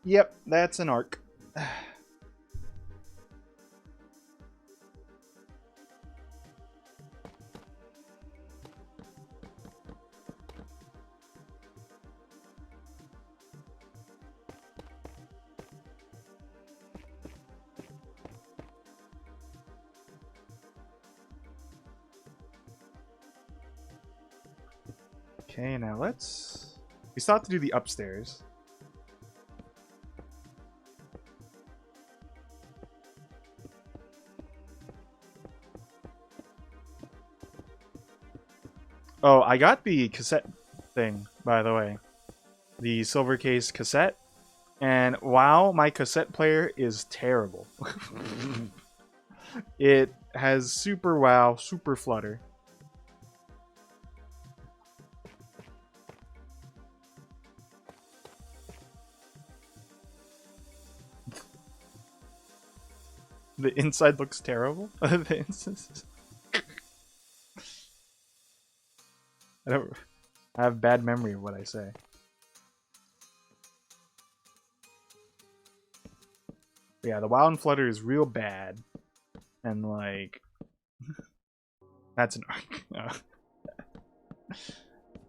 Yep, that's an arc. Okay, now let's... We still have to do the upstairs. Oh, I got the cassette thing, by the way. The silver case cassette. And wow, my cassette player is terrible. It has super wow, super flutter. The inside looks terrible. I don't. I have bad memory of what I say. But yeah, the wow and flutter is real bad, and like that's an arc.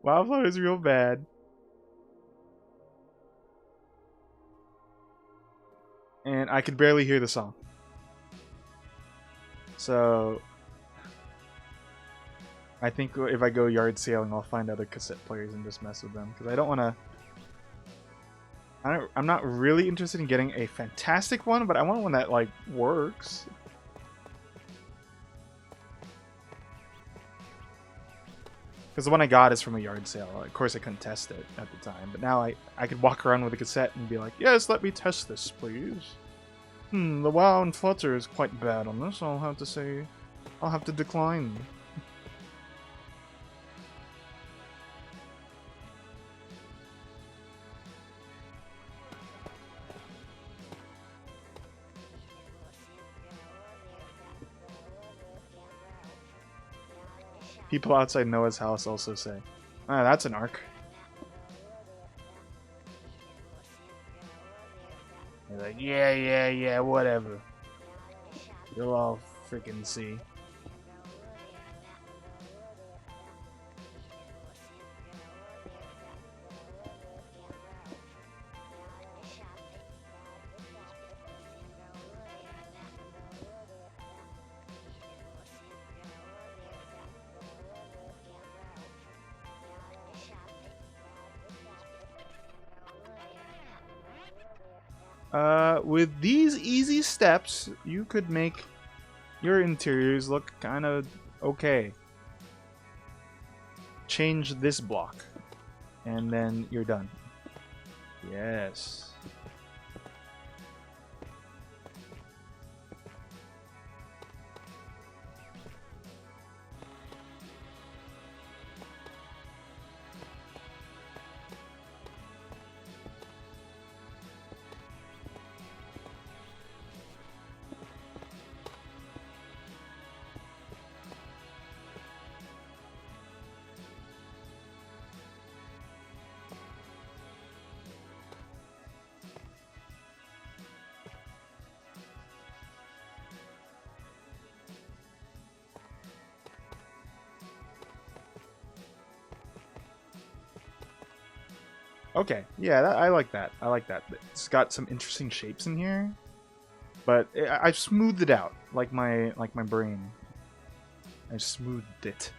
Wow flutter is real bad, and I could barely hear the song. So I think if I go yard sailing, I'll find other cassette players and just mess with them because I don't want to. I'm not really interested in getting a fantastic one, but I want one that like works. Because the one I got is from a yard sale. Of course, I couldn't test it at the time, but now I could walk around with a cassette and be like, "Yes, let me test this, please." The wow and flutter is quite bad on this. I'll have to say, I'll have to decline. People outside Noah's house also say, "Ah, that's an arc." They're like, yeah, whatever. You'll all freaking see. With these easy steps, you could make your interiors look kind of okay. Change this block, and then you're done. Yes. Okay, yeah, I like that. I like that. It's got some interesting shapes in here, but I've smoothed it out like my brain. I smoothed it.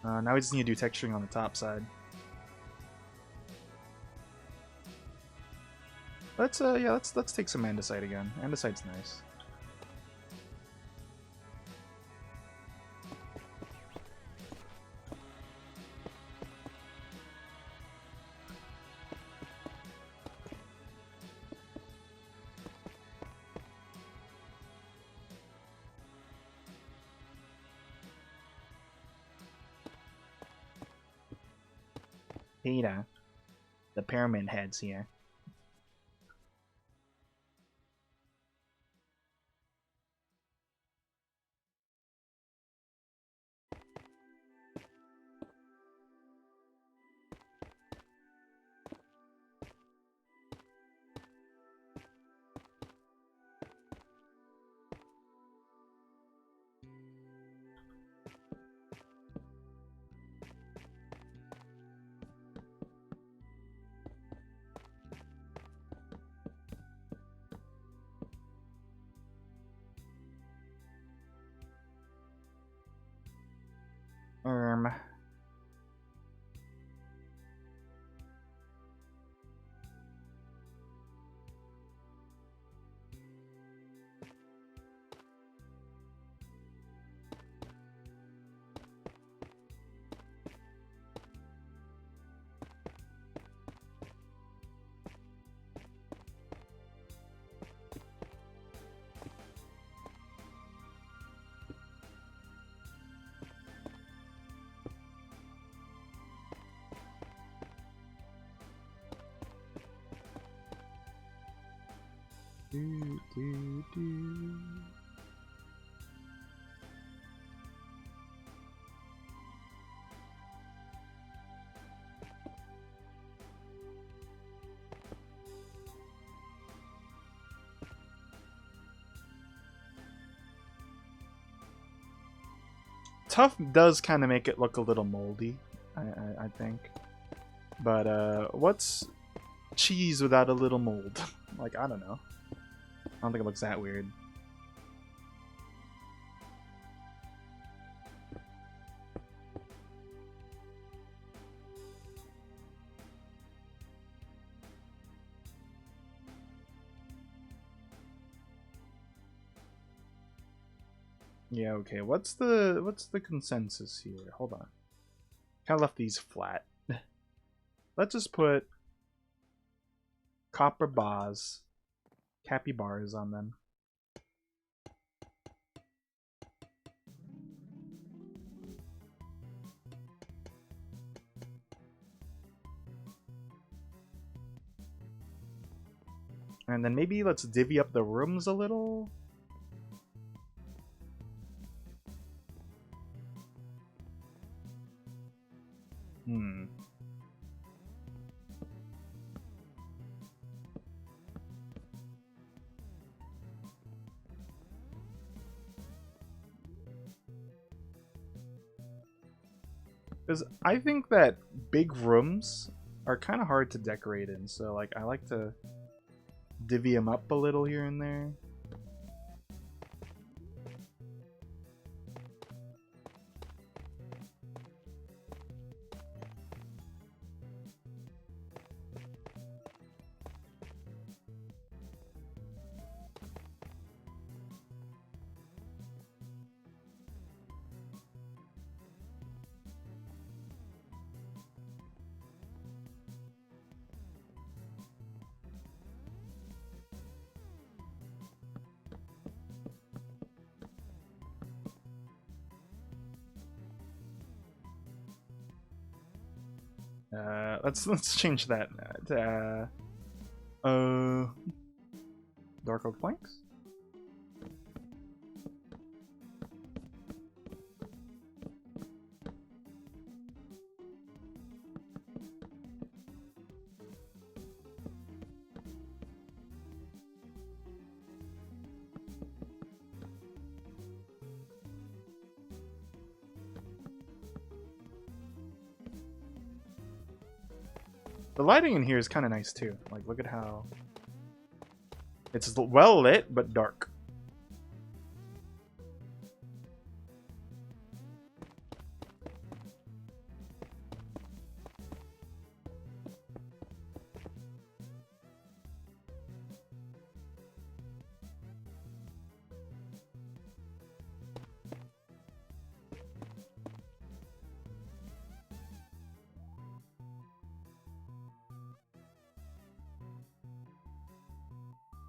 Now we just need to do texturing on the top side. Let's take some andesite again. Andesite's nice. Peter, the pyramid head's here. Do, do, do. Tough does kind of make it look a little moldy, I think. But what's cheese without a little mold? Like, I don't know. I don't think it looks that weird. Yeah, okay. What's the consensus here? Hold on. Kind of left these flat. Let's just put copper bars, capybaras on them. And then maybe let's divvy up the rooms a little. Because I think that big rooms are kind of hard to decorate in, so like I like to divvy them up a little here and there. Let's change that to dark oak planks. The lighting in here is kind of nice too. Like, look at how it's well lit but dark.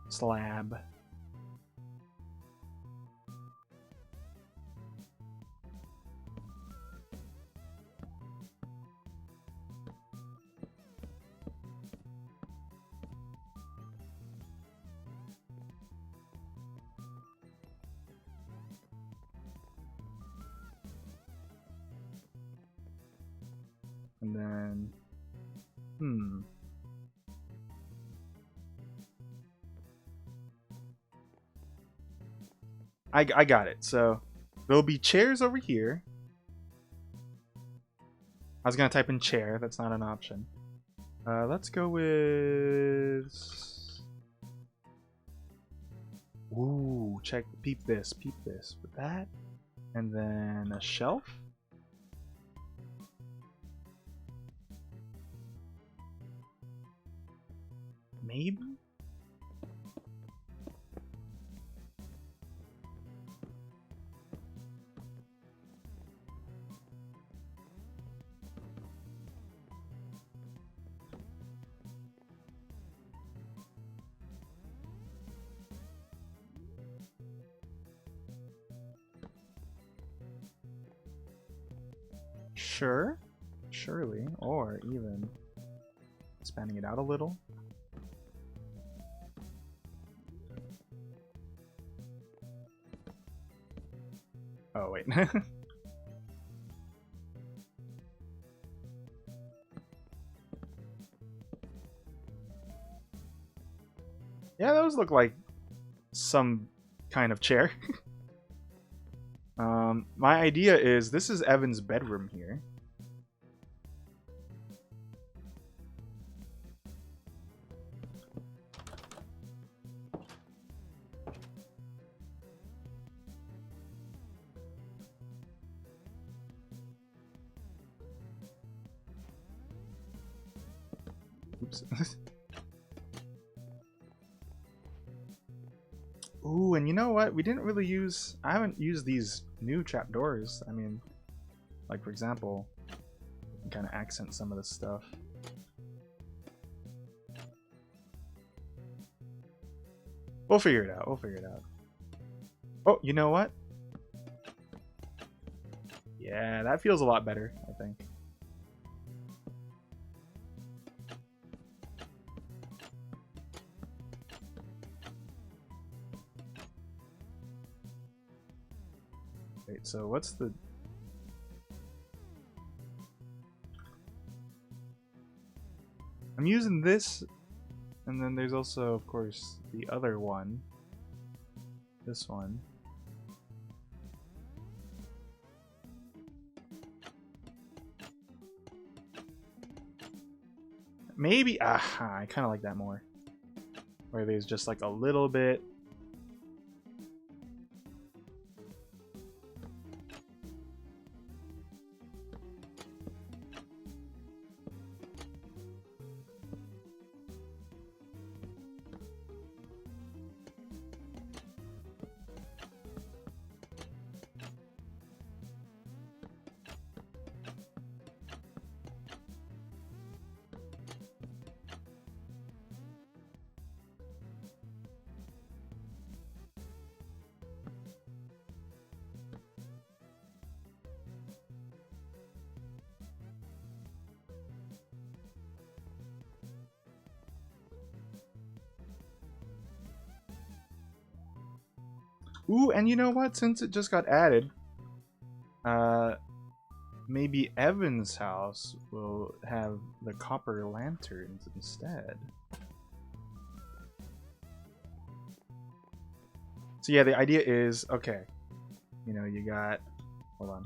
Slab. And then, I got it. So there'll be chairs over here. I was gonna type in chair. That's not an option. Let's go with. Ooh, peep this with that, and then a shelf. Maybe. Sure, surely, or even expanding it out a little. Oh, wait. Yeah, those look like some kind of chair. My idea is this is Evan's bedroom here. Oops. Ooh, and you know what? We didn't really use... I haven't used these new trapdoors. I mean, like for example, kind of accent some of this stuff. We'll figure it out. We'll figure it out. Oh, you know what? Yeah, that feels a lot better, I think. Wait, so what's the... I'm using this, and then there's also, of course, the other one. This one. Maybe... I kind of like that more. Where there's just like a little bit... Ooh, and you know what? Since it just got added, maybe Evan's house will have the copper lanterns instead. So yeah, the idea is, okay, you know, you got, hold on.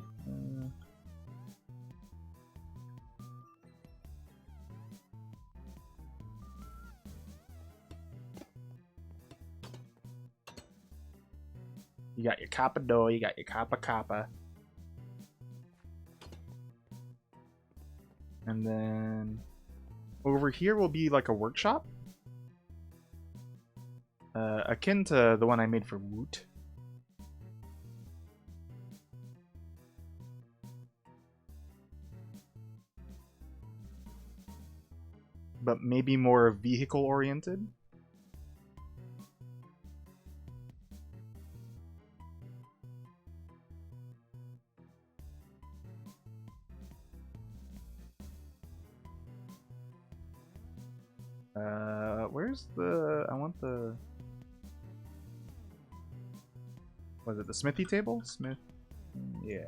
You got your copper door, you got your copper. And then over here will be like a workshop. Akin to the one I made for Woot. But maybe more vehicle oriented. Where's the... I want the... Was it the smithy table? Smith... Yeah.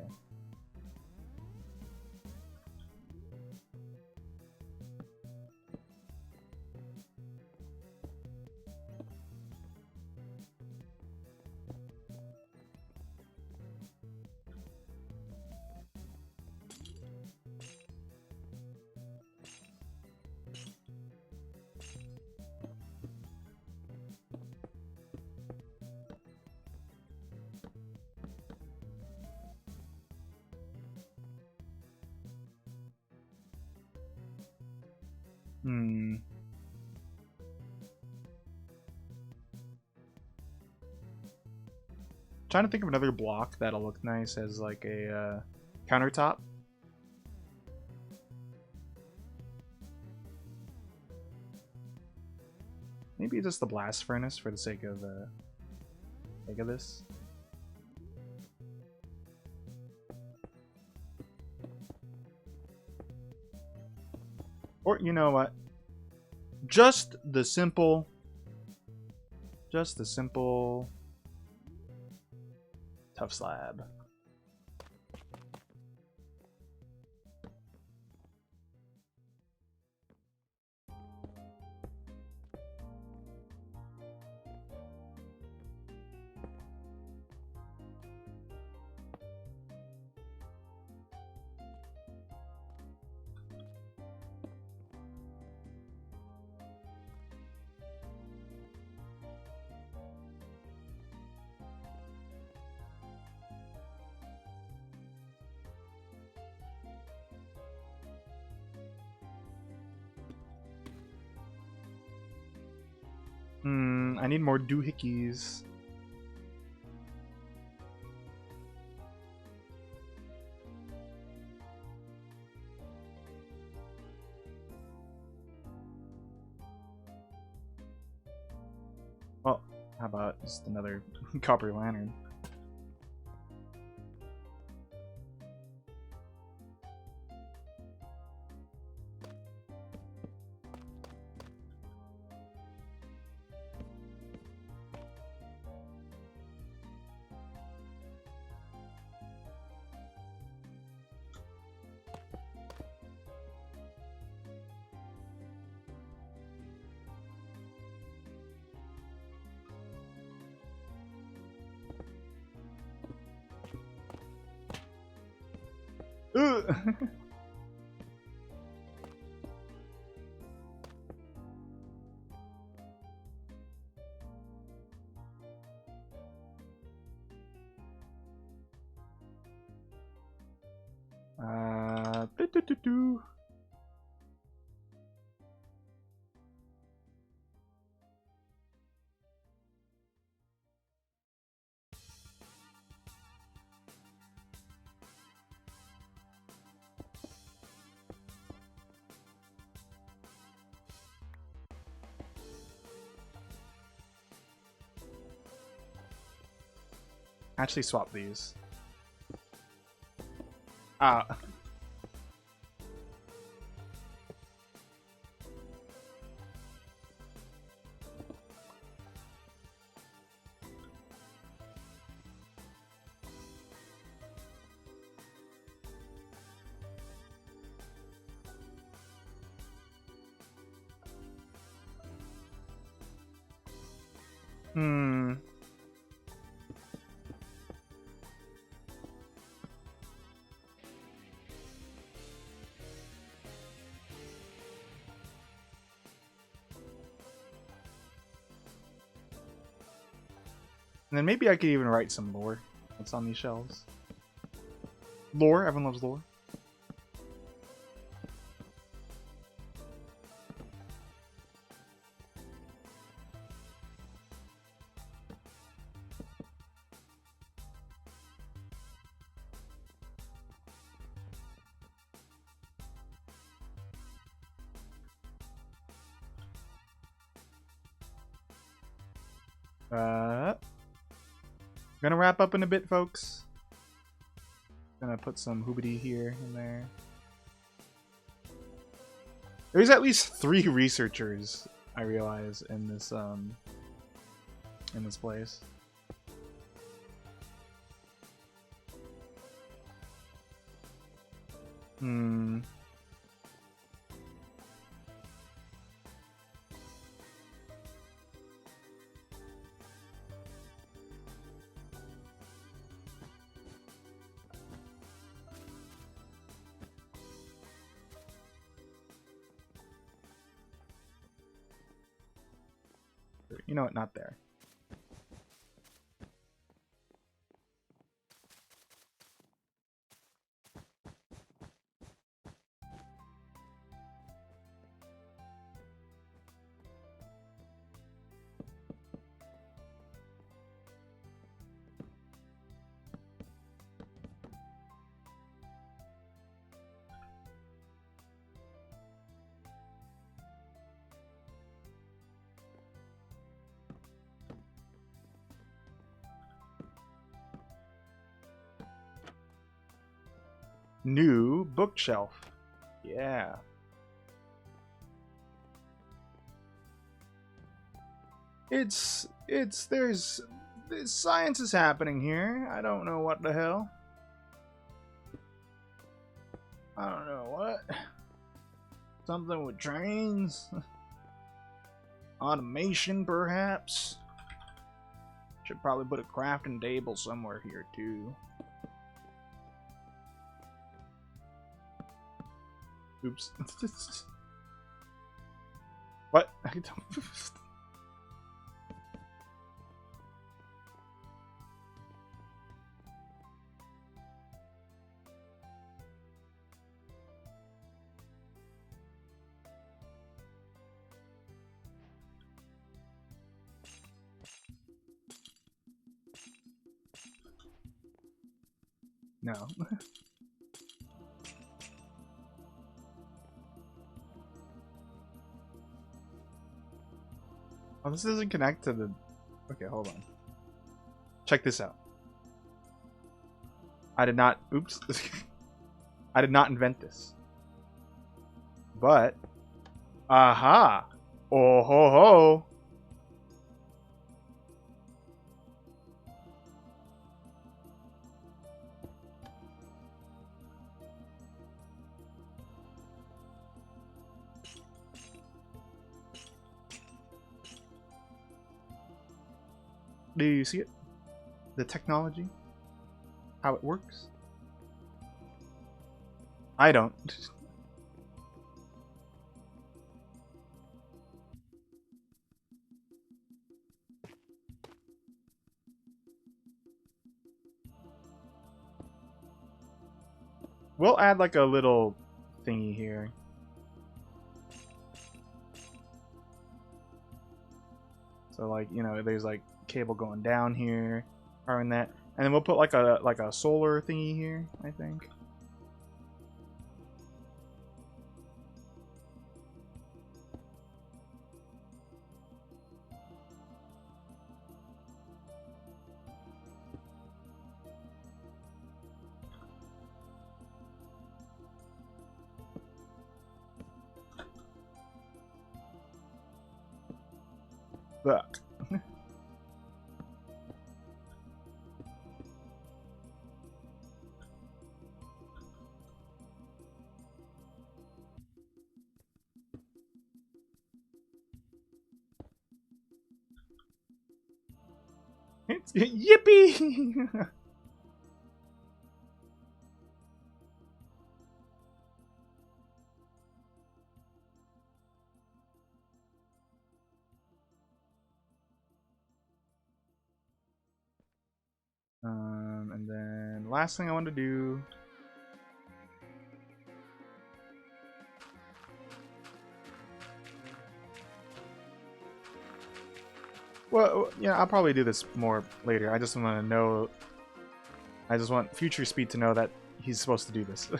Trying to think of another block that'll look nice as like a countertop. Maybe just the blast furnace for the sake of this. Or you know what? Just the simple tough slab. I need more doohickeys. Well, how about just another copper lantern? Doo-doo-doo-doo. Actually swap these. Ah. Hmm. And then maybe I could even write some lore that's on these shelves. Lore, everyone loves lore. Gonna wrap up in a bit, folks. Gonna put some hoobity here and there. There's at least 3 researchers, I realize, in this place. Hmm. You know what? Not there. New bookshelf. Yeah. There's science is happening here. I don't know what the hell. I don't know what. Something with trains? Automation, perhaps? Should probably put a crafting table somewhere here, too. Oops. What? I don't... No. Oh, this doesn't connect to the... Okay, hold on. Check this out. I did not... Oops. I did not invent this. But... Aha! Oh ho ho! Do you see it? The technology? How it works? I don't. We'll add like a little thingy here. So like, you know, there's like cable going down here, powering that. And then we'll put like a solar thingy here, I think. Look. It's yippee! And then last thing I want to do. Well, yeah, I'll probably do this more later. I just want to know. I just want Future Speed to know that he's supposed to do this.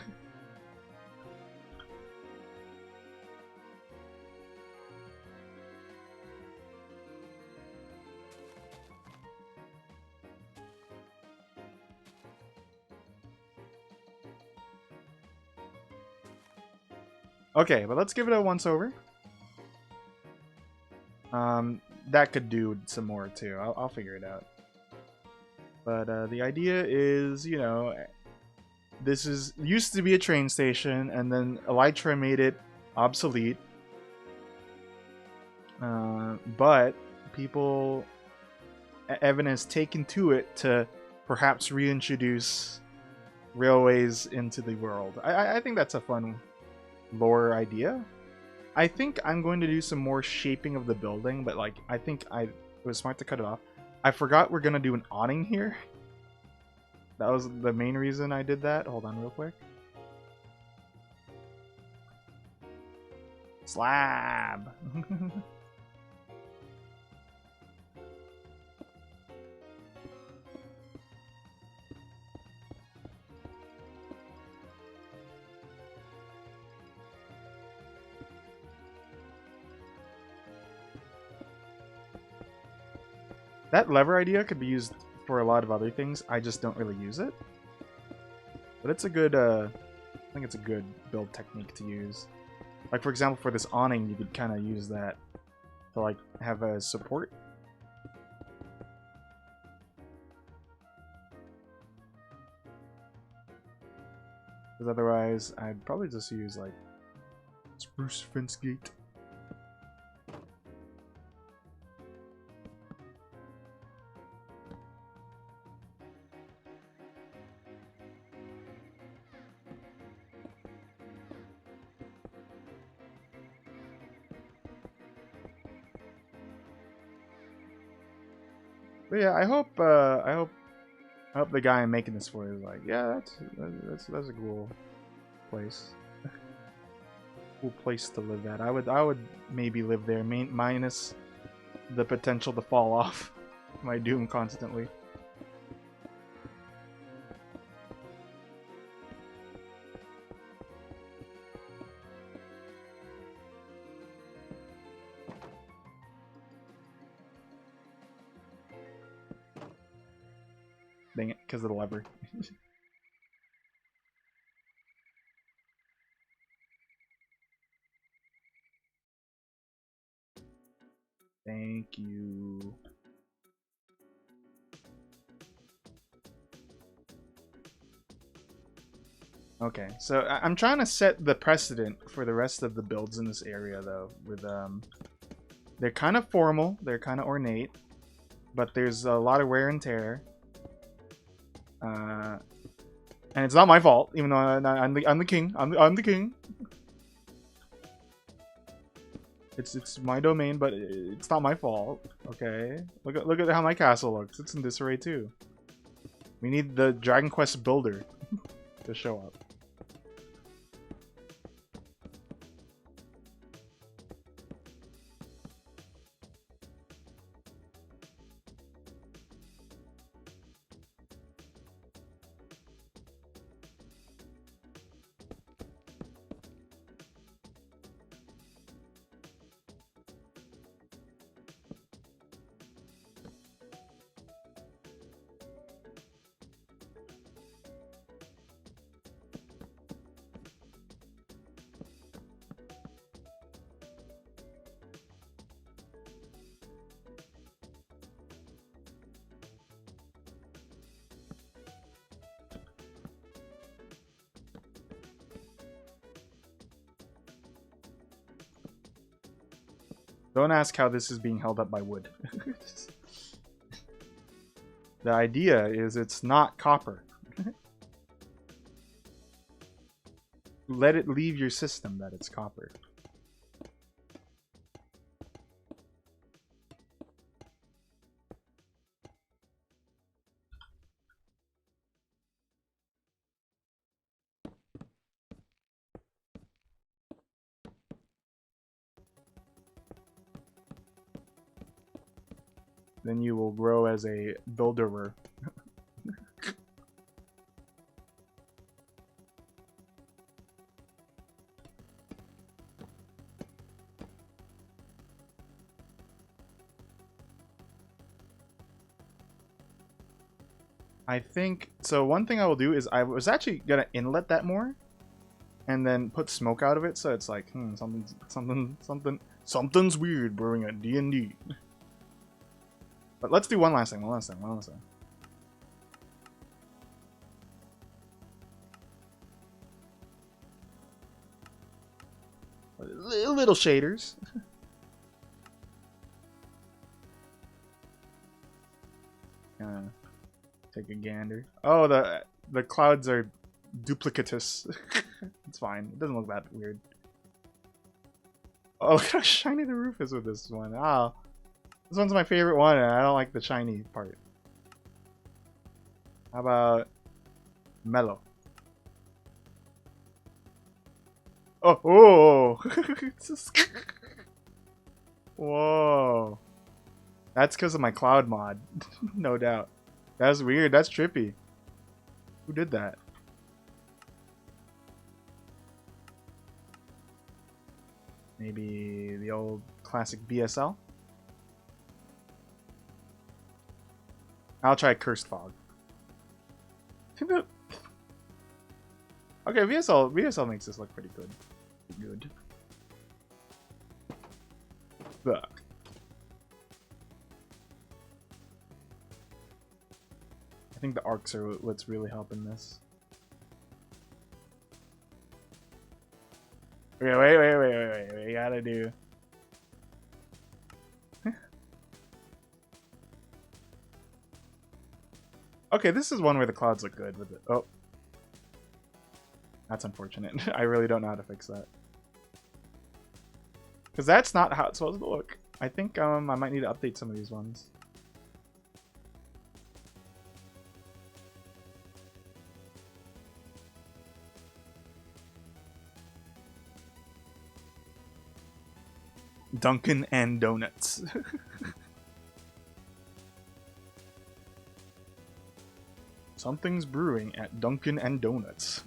Okay, but let's give it a once over. That could do some more too. I'll figure it out. But the idea is, you know, this is used to be a train station, and then Elytra made it obsolete. But people, Evan has taken to it to perhaps reintroduce railways into the world. I think that's a fun lore idea. I think I'm going to do some more shaping of the building, but like I think it was smart to cut it off. I forgot we're gonna do an awning here. That was the main reason I did that. Hold on real quick. Slab! That lever idea could be used for a lot of other things. I just don't really use it. But it's a good, I think it's a good build technique to use. Like, for example, for this awning, you could kind of use that to, like, have a support. Because otherwise, I'd probably just use, like, spruce fence gate. But yeah, I hope the guy I'm making this for is like, yeah, that's a cool place. Cool place to live at. I would maybe live there, minus the potential to fall off my doom constantly. Dang it, because of the lever. Thank you. Okay, so I'm trying to set the precedent for the rest of the builds in this area, though. With they're kind of formal, they're kind of ornate, but there's a lot of wear and tear. And it's not my fault, even though I'm the king. I'm the king. It's my domain, but it's not my fault. Okay, look at how my castle looks. It's in disarray too. We need the Dragon Quest builder to show up. Don't ask how this is being held up by wood. The idea is it's not copper. Let it leave your system that it's copper. Then you will grow as a builderer. I think so. One thing I will do is I was actually gonna inlet that more, and then put smoke out of it, so it's like something's weird brewing at D&D. But let's do one last thing. Little shaders. Take a gander. Oh, the clouds are duplicitous. It's fine. It doesn't look that weird. Oh, look how shiny the roof is with this one. Oh, this one's my favorite one, and I don't like the shiny part. How about mellow? Oh, whoa. That's because of my cloud mod, no doubt. That's weird. That's trippy. Who did that? Maybe the old classic BSL? I'll try Cursed Fog. Okay, VSL makes this look pretty good. Good. Fuck. I think the arcs are what's really helping this. Okay, wait. We gotta do. Okay, this is one where the clouds look good with it. Oh. That's unfortunate. I really don't know how to fix that. Because that's not how it's supposed to look. I think I might need to update some of these ones. Dunkin' and Donuts. Something's brewing at Dunkin' and Donuts.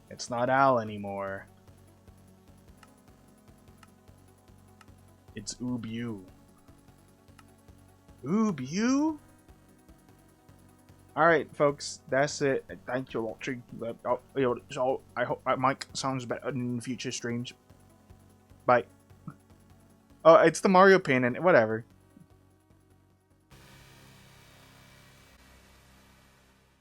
It's not Al anymore. It's Ubu. Ubu? Alright, folks, that's it. Thank you for watching. So I hope my mic sounds better in future streams. Bye. Oh, it's the Mario Paint and whatever.